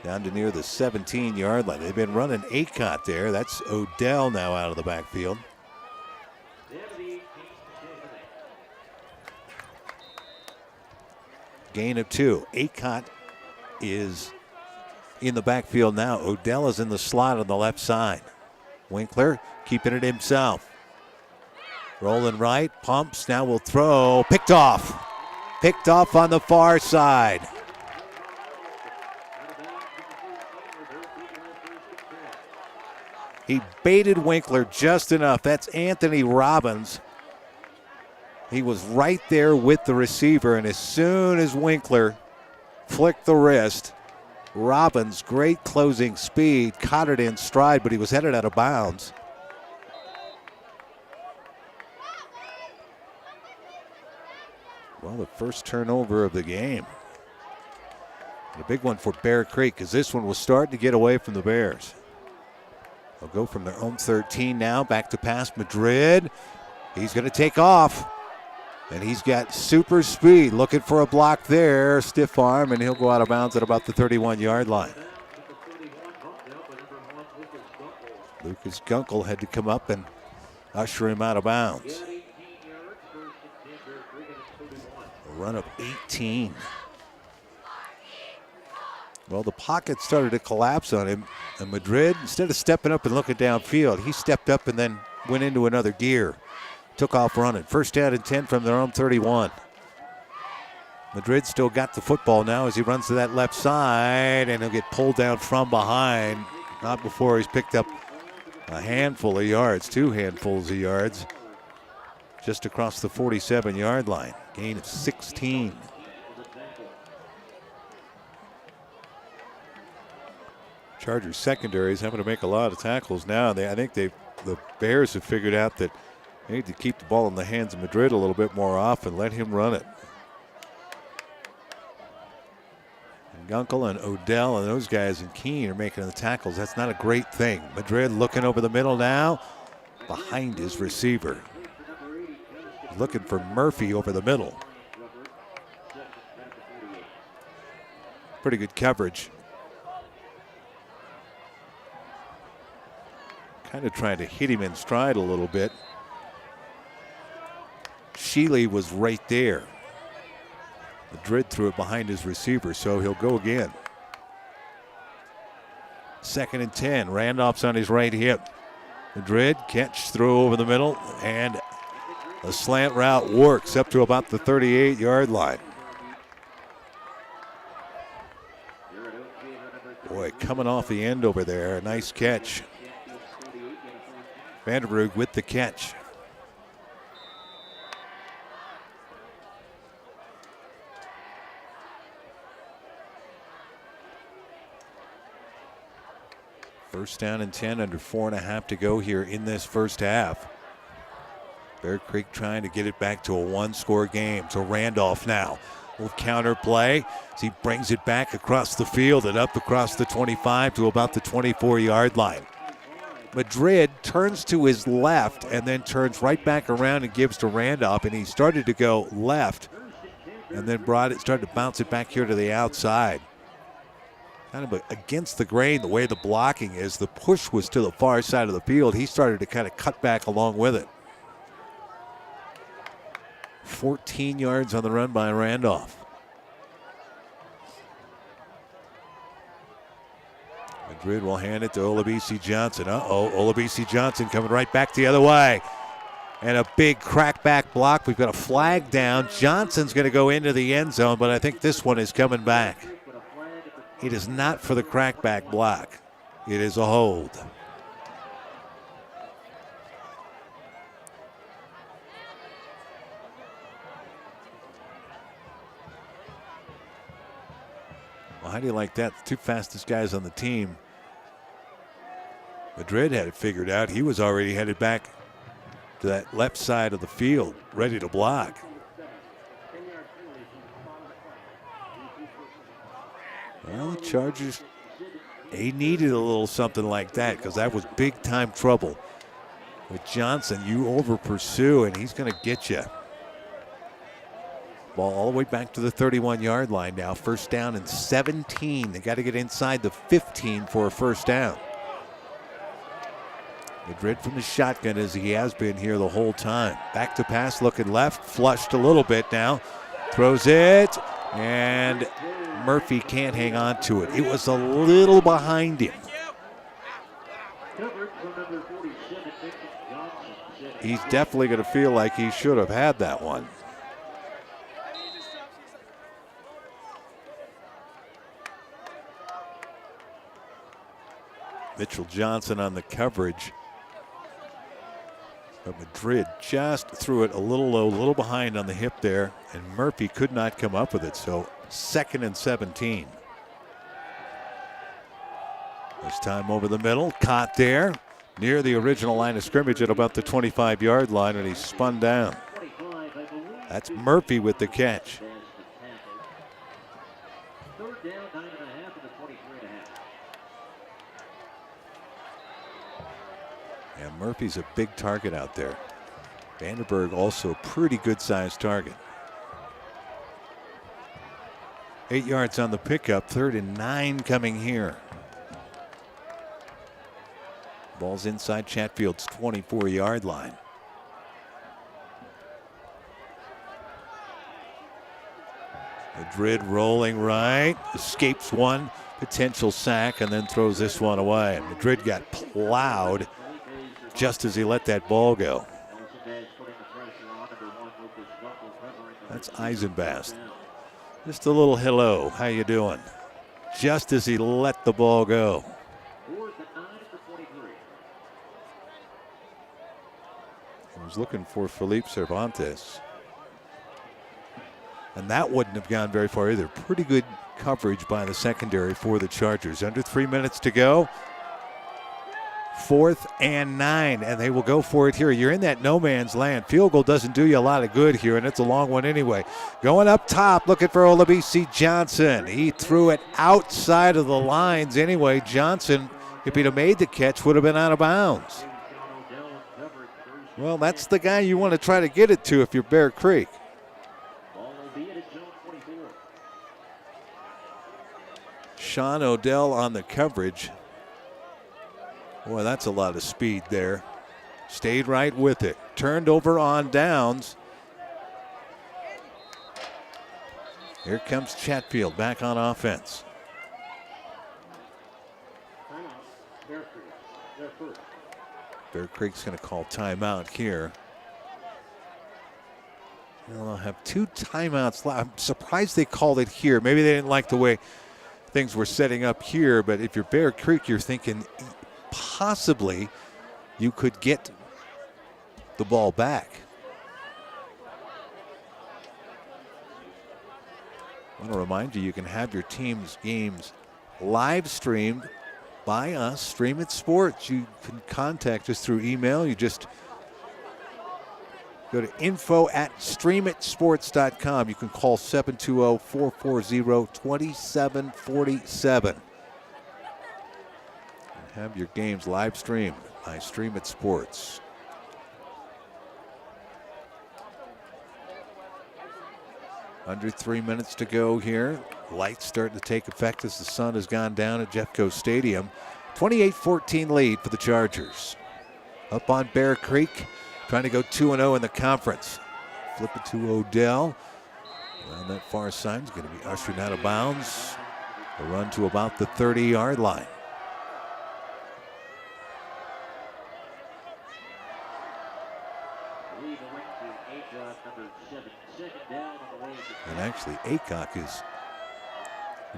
Speaker 1: Down to near the 17-yard line. They've been running Acott there. That's Odell now out of the backfield. Gain of 2. Acott is in the backfield now. Odell is in the slot on the left side. Winkler keeping it himself. Rolling right, pumps, now will throw. Picked off. Picked off on the far side. He baited Winkler just enough. That's Anthony Robbins. He was right there with the receiver, and as soon as Winkler flicked the wrist, Robbins, great closing speed, caught it in stride, but he was headed out of bounds. Well, the first turnover of the game. And a big one for Bear Creek, because this one was starting to get away from the Bears. They'll go from their own 13 now, back to pass Madrid. He's going to take off. And he's got super speed, looking for a block there, stiff arm, and he'll go out of bounds at about the 31-yard line. Lucas Gunkel had to come up and usher him out of bounds. A run of 18. Well, the pocket started to collapse on him, and Madrid, instead of stepping up and looking downfield, he stepped up and then went into another gear. Took off running. First down and 10 from their own 31. Madrid still got the football now as he runs to that left side, and he'll get pulled down from behind. Not before he's picked up a handful of yards, 2 handfuls of yards, just across the 47-yard line. Gain of 16. Chargers secondary is having to make a lot of tackles now. I think the Bears have figured out that they need to keep the ball in the hands of Madrid a little bit more often, let him run it. And Gunkel and Odell and those guys and Keene are making the tackles. That's not a great thing. Madrid looking over the middle now, behind his receiver. He's looking for Murphy over the middle. Pretty good coverage. Kind of trying to hit him in stride a little bit. Shealy was right there. Madrid threw it behind his receiver, so he'll go again. 2nd and 10. Randolph's on his right hip. Madrid catch throw over the middle, and a slant route works up to about the 38-yard line. Boy, coming off the end over there. Nice catch. Vanderbrug with the catch. First down and 10, under 4.5 to go here in this first half. Bear Creek trying to get it back to a one-score game. So Randolph now. Little counter play as he brings it back across the field and up across the 25 to about the 24-yard line. Madrid turns to his left and then turns right back around and gives to Randolph, and he started to go left and then started to bounce it back here to the outside. Kind of against the grain the way the blocking is. The push was to the far side of the field. He started to kind of cut back along with it. 14 yards on the run by Randolph. Madrid will hand it to Olabisi Johnson. Olabisi Johnson coming right back the other way. And a big crackback block. We've got a flag down. Johnson's going to go into the end zone, but I think this one is coming back. It is not for the crackback block. It is a hold. Well, how do you like that? The two fastest guys on the team. Madrid had it figured out. He was already headed back to that left side of the field, ready to block. Well, the Chargers, they needed a little something like that because that was big-time trouble. With Johnson, you over-pursue, and he's going to get you. Ball all the way back to the 31-yard line now. First down and 17. They got to get inside the 15 for a first down. Madrid from the shotgun as he has been here the whole time. Back to pass, looking left, flushed a little bit now. Throws it, and Murphy can't hang on to it. It was a little behind him. He's definitely going to feel like he should have had that one. Mitchell Johnson on the coverage. But Madrid just threw it a little low, a little behind on the hip there, and Murphy could not come up with it. So 2nd and 17. This time over the middle, caught there near the original line of scrimmage at about the 25-yard line, and he spun down. That's Murphy with the catch. Yeah, Murphy's a big target out there. Vanderberg also a pretty good-sized target. 8 yards on the pickup, 3rd and 9 coming here. Ball's inside Chatfield's 24-yard line. Madrid rolling right, escapes one potential sack and then throws this one away. Madrid got plowed just as he let that ball go. That's Eisenbast. Just a little hello, how you doing? Just as he let the ball go. I was looking for Felipe Cervantes. And that wouldn't have gone very far either. Pretty good coverage by the secondary for the Chargers. Under 3 minutes to go. 4th and 9, and they will go for it here. You're in that no man's land. Field goal doesn't do you a lot of good here, and it's a long one anyway. Going up top, looking for Olabisi Johnson. He threw it outside of the lines anyway. Johnson, if he'd have made the catch, would have been out of bounds. Well, that's the guy you want to try to get it to if you're Bear Creek. Sean Odell on the coverage. Boy, that's a lot of speed there. Stayed right with it. Turned over on downs. Here comes Chatfield back on offense. Bear Creek's going to call timeout here. They'll have 2 timeouts left. I'm surprised they called it here. Maybe they didn't like the way things were setting up here, but if you're Bear Creek, you're thinking possibly you could get the ball back. I want to remind you can have your team's games live streamed by us, Stream It Sports. You can contact us through email. You just go to info@streamitsports.com. You can call 720-440-2747. And have your games live streamed by Stream It Sports. Under 3 minutes to go here. Lights starting to take effect as the sun has gone down at Jeffco Stadium. 28-14 lead for the Chargers. Up on Bear Creek, trying to go 2-0 in the conference. Flip it to Odell. Around that far side, he's going to be ushered out of bounds. A run to about the 30-yard line. And actually, Aycock is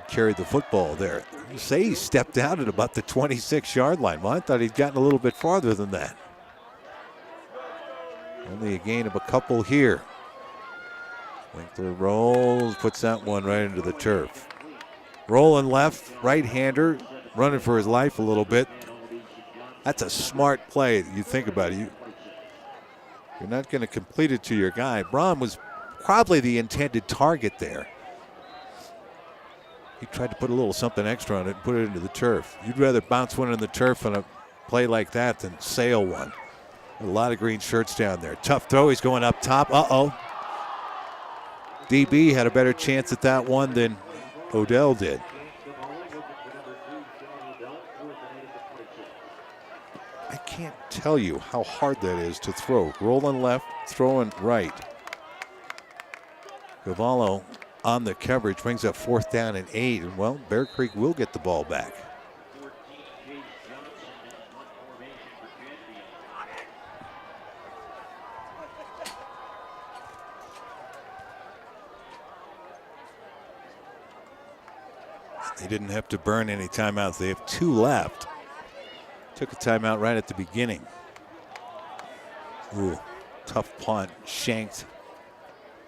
Speaker 1: carried the football there. You say he stepped out at about the 26-yard line. Well, I thought he'd gotten a little bit farther than that. Only a gain of a couple here. Winkler rolls, puts that one right into the turf. Rolling left, right-hander, running for his life a little bit. That's a smart play. You think about it. You're not going to complete it to your guy. Braun was probably the intended target there. He tried to put a little something extra on it and put it into the turf. You'd rather bounce one in the turf on a play like that than sail one. A lot of green shirts down there. Tough throw. He's going up top. Uh-oh. DB had a better chance at that one than Odell did. I can't tell you how hard that is to throw. Rolling left, throwing right. Cavallo on the coverage brings up 4th down and 8. And, well, Bear Creek will get the ball back. They didn't have to burn any timeouts. They have 2 left. Took a timeout right at the beginning. Ooh, tough punt, shanked.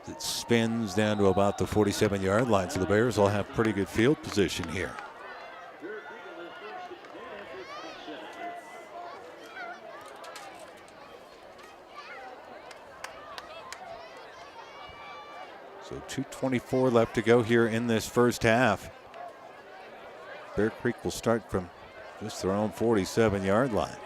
Speaker 1: It spins down to about the 47-yard line, so the Bears will have pretty good field position here. So 2:24 left to go here in this first half. Bear Creek will start from just their own 47-yard line.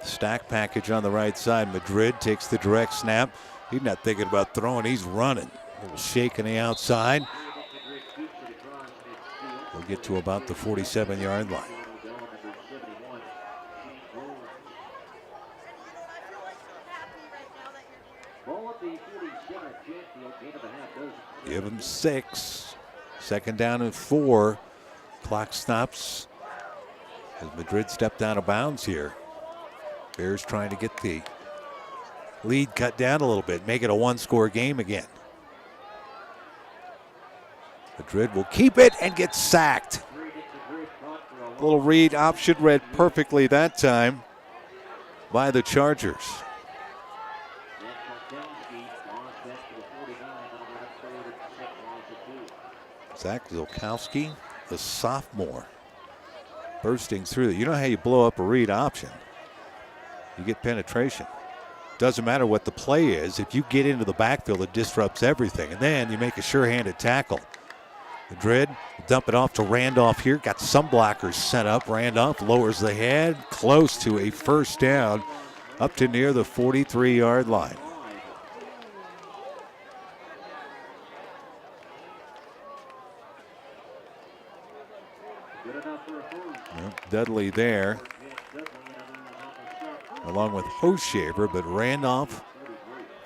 Speaker 1: Stack package on the right side. Madrid takes the direct snap. He's not thinking about throwing. He's running. A little shake on the outside. We'll get to about the 47-yard line. Give him 6. 2nd down and 4. Clock stops as Madrid stepped out of bounds here. Bears trying to get the lead cut down a little bit, make it a 1-score game again. Madrid will keep it and get sacked. A little read option read perfectly that time by the Chargers. Zach Zilkowski, the sophomore, bursting through. You know how you blow up a read option? You get penetration. Doesn't matter what the play is. If you get into the backfield, it disrupts everything. And then you make a sure-handed tackle. Madrid dump it off to Randolph here. Got some blockers set up. Randolph lowers the head. Close to a 1st down. Up to near the 43-yard line. Dudley there, along with Hoshaver, but Randolph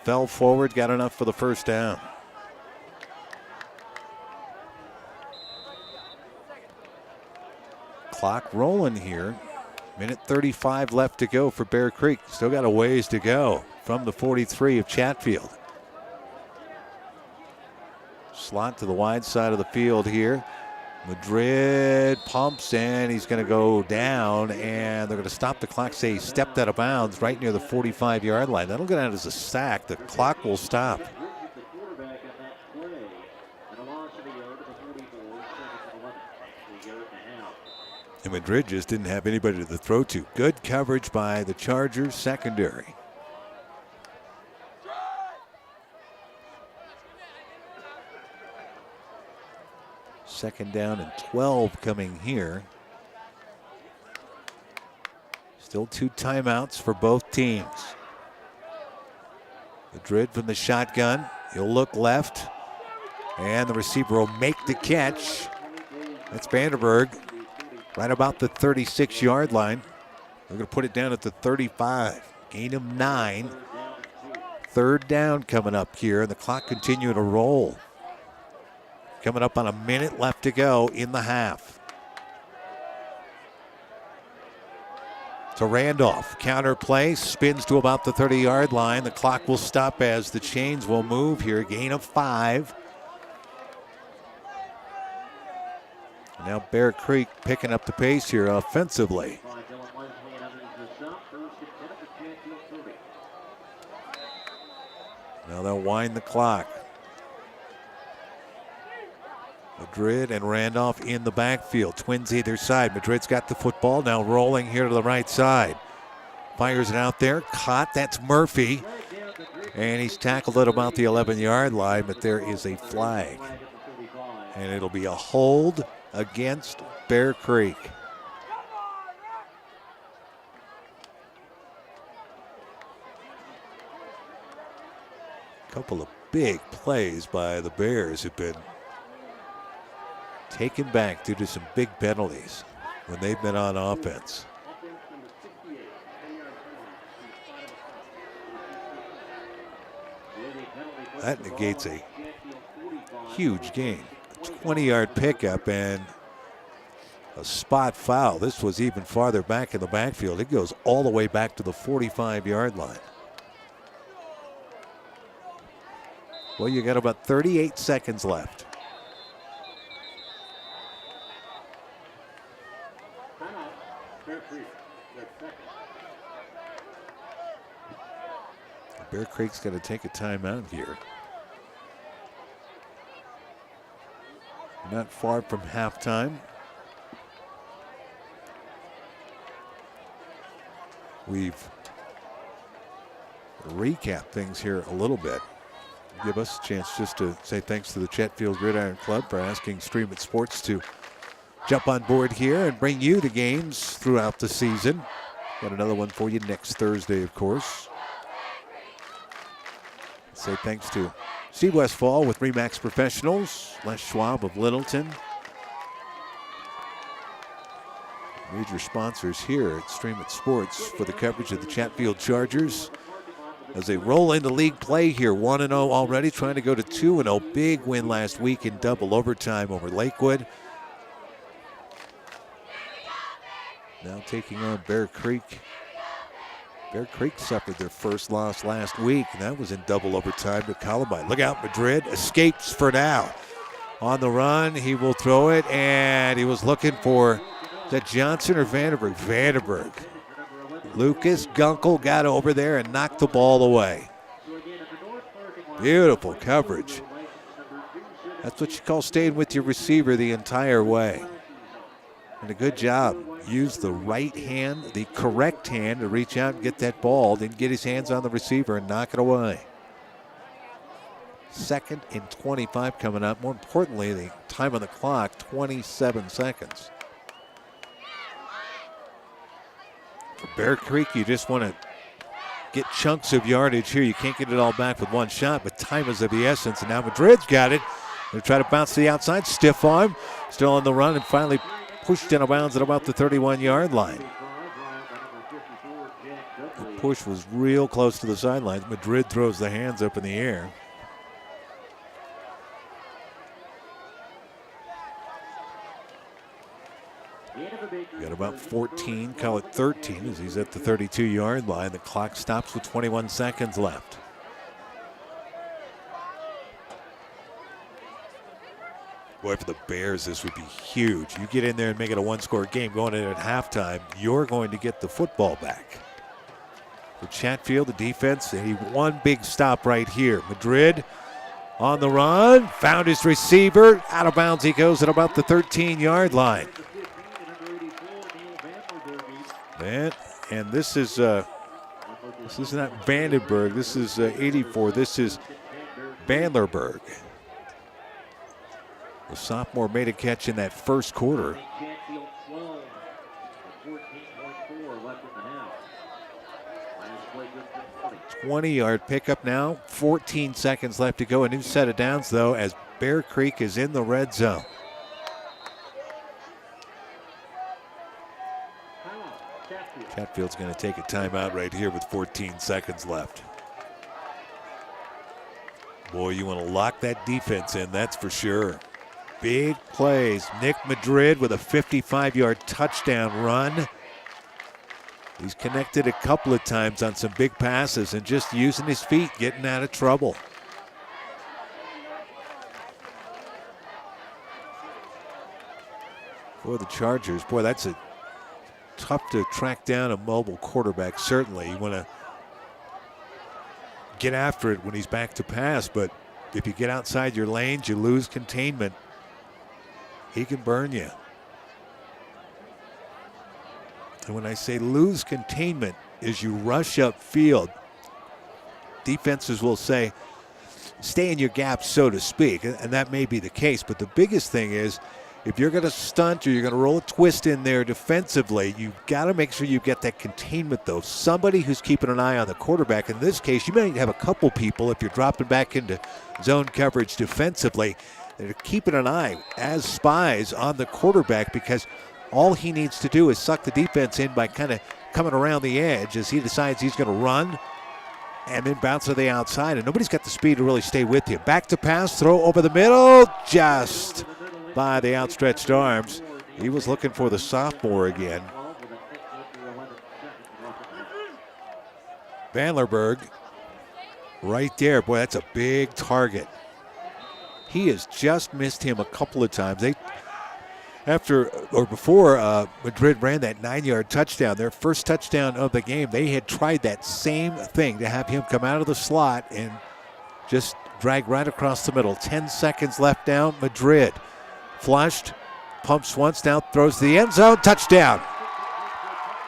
Speaker 1: fell forward, got enough for the 1st down. Clock rolling here. Minute 35 left to go for Bear Creek. Still got a ways to go from the 43 of Chatfield. Slot to the wide side of the field here. Madrid pumps, and he's going to go down, and they're going to stop the clock, say he stepped out of bounds right near the 45-yard line. That'll go down as a sack. The clock will stop. And Madrid just didn't have anybody to throw to. Good coverage by the Chargers secondary. Second down and 12 coming here. Still 2 timeouts for both teams. Madrid from the shotgun. He'll look left. And the receiver will make the catch. That's Vanderberg. Right about the 36-yard line. They're going to put it down at the 35. Gain of 9. Third down coming up here, and the clock continuing to roll. Coming up on a minute left to go in the half. To Randolph. Counter play. Spins to about the 30-yard line. The clock will stop as the chains will move here. Gain of 5. Now Bear Creek picking up the pace here offensively. Now they'll wind the clock. Madrid and Randolph in the backfield. Twins either side. Madrid's got the football. Now rolling here to the right side. Fires it out there. Caught. That's Murphy. And he's tackled at about the 11-yard line, but there is a flag. And it'll be a hold against Bear Creek. A couple of big plays by the Bears have been taken back due to some big penalties when they've been on offense. That negates a huge gain. 20-yard pickup and a spot foul. This was even farther back in the backfield. It goes all the way back to the 45-yard line. Well, you got about 38 seconds left. Bear Creek's going to take a timeout here. Not far from halftime. We've recapped things here a little bit. Give us a chance just to say thanks to the Chatfield Gridiron Club for asking Stream It Sports to jump on board here and bring you the games throughout the season. Got another one for you next Thursday, of course. Say thanks to Steve Westfall with Remax Professionals, Les Schwab of Littleton. Major sponsors here at Stream It Sports for the coverage of the Chatfield Chargers as they roll into league play here. 1-0 already, trying to go to 2-0. Big win last week in double overtime over Lakewood. Now taking on Bear Creek. Bear Creek suffered their first loss last week, and that was in double overtime to Columbine. Look out, Madrid escapes for now. On the run, he will throw it, and he was looking for, is that Johnson or Vanderberg? Vanderberg. Lucas Gunkel got over there and knocked the ball away. Beautiful coverage. That's what you call staying with your receiver the entire way. And a good job. Used the right hand, the correct hand to reach out and get that ball, then get his hands on the receiver and knock it away. 2nd and 25 coming up. More importantly, the time on the clock, 27 seconds. For Bear Creek, you just want to get chunks of yardage here. You can't get it all back with one shot, but time is of the essence. And now Madrid's got it. They try to bounce to the outside. Stiff arm. Still on the run and finally pushed out of bounds at about the 31-yard line. The push was real close to the sidelines. Madrid throws the hands up in the air. about 14, call it 13, as he's at the 32-yard line. The clock stops with 21 seconds left. Boy, for the Bears, this would be huge. You get in there and make it a one-score game going in at halftime, you're going to get the football back. For Chatfield, the defense, they need one big stop right here. Madrid on the run, found his receiver. Out of bounds he goes at about the 13-yard line. And this is not Vandenberg. This is 84. This is Bandlerberg. The sophomore made a catch in that first quarter. 20-yard pickup now. 14 seconds left to go. A new set of downs, though, as Bear Creek is in the red zone. Chatfield's going to take a timeout right here with 14 seconds left. Boy, you want to lock that defense in, that's for sure. Big plays. Nick Madrid with a 55-yard touchdown run. He's connected a couple of times on some big passes and just using his feet, getting out of trouble. For the Chargers, boy, that's a tough to track down a mobile quarterback, certainly. You want to get after it when he's back to pass, but if you get outside your lanes, you lose containment. He can burn you. And when I say lose containment, is you rush upfield. Defenses will say, stay in your gap, so to speak, and that may be the case, but the biggest thing is, if you're going to stunt or you're going to roll a twist in there defensively, you've got to make sure you get that containment, though. Somebody who's keeping an eye on the quarterback. In this case, you might have a couple people, if you're dropping back into zone coverage defensively, that are keeping an eye as spies on the quarterback, because all he needs to do is suck the defense in by kind of coming around the edge as he decides he's going to run and then bounce to the outside. And nobody's got the speed to really stay with you. Back to pass, throw over the middle, just by the outstretched arms. He was looking for the sophomore again. Bandlerberg right there. Boy, that's a big target. He has just missed him a couple of times. Before Madrid ran that 9-yard touchdown, their first touchdown of the game, they had tried that same thing to have him come out of the slot and just drag right across the middle. 10 seconds left down. Madrid flushed, pumps once down, throws to the end zone, touchdown.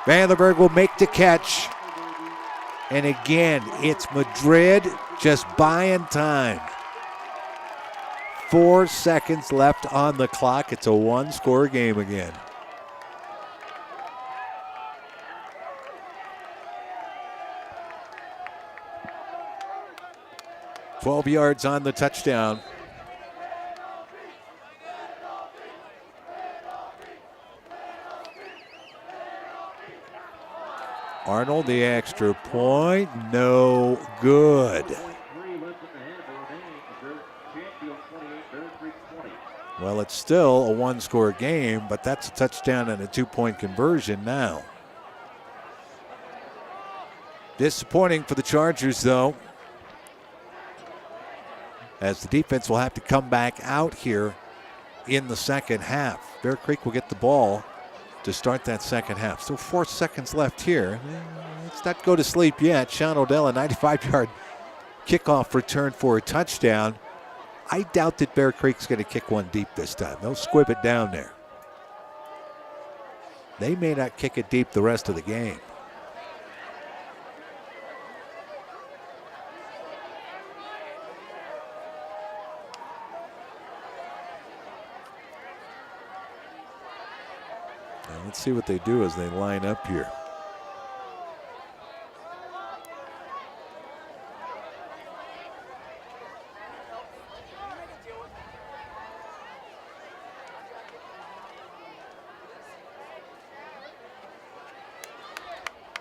Speaker 1: Vandenberg will make the catch. And again, it's Madrid just buying time. 4 seconds left on the clock. It's a one-score game again. "12 yards on the touchdown. Arnold, the extra point, no good. Well, it's still a one-score game, but that's a touchdown and a two-point conversion now. Disappointing for the Chargers, though, as the defense will have to come back out here in the second half. Bear Creek will get the ball to start that second half. Still 4 seconds left here. Let's not go to sleep yet. Sean Odell, a 95-yard kickoff return for a touchdown. I doubt that Bear Creek's going to kick one deep this time. They'll squib it down there. They may not kick it deep the rest of the game. Now let's see what they do as they line up here.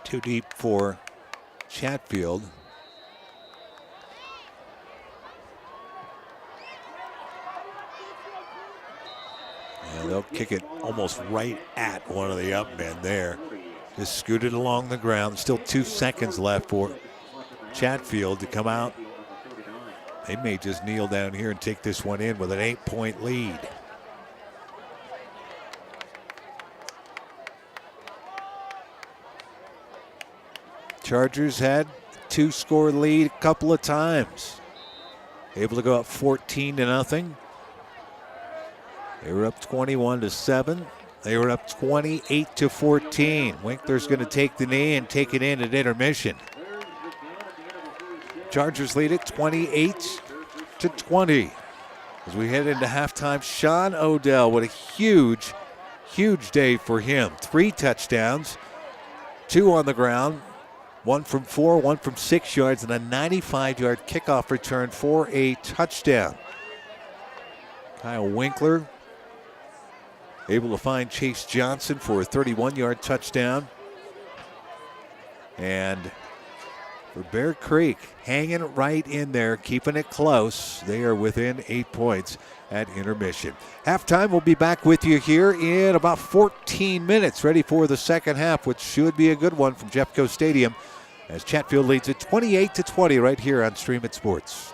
Speaker 1: Too deep for Chatfield. They'll kick it almost right at one of the up men there. Just scooted along the ground. Still 2 seconds left for Chatfield to come out. They may just kneel down here and take this one in with an 8-point lead. Chargers had 2-score lead a couple of times. Able to go up 14-0. They were up 21-7. They were up 28-14. Winkler's going to take the knee and take it in at intermission. Chargers lead it 28-20. As we head into halftime, Sean Odell, what a huge, huge day for him. 3 touchdowns, 2 on the ground, 1 from 4, 1 from 6 yards, and a 95-yard kickoff return for a touchdown. Kyle Winkler able to find Chase Johnson for a 31-yard touchdown. And for Bear Creek, hanging right in there, keeping it close. They are within 8 points at intermission. Halftime, we'll be back with you here in about 14 minutes, ready for the second half, which should be a good one from Jeffco Stadium as Chatfield leads it 28-20 right here on Stream It Sports.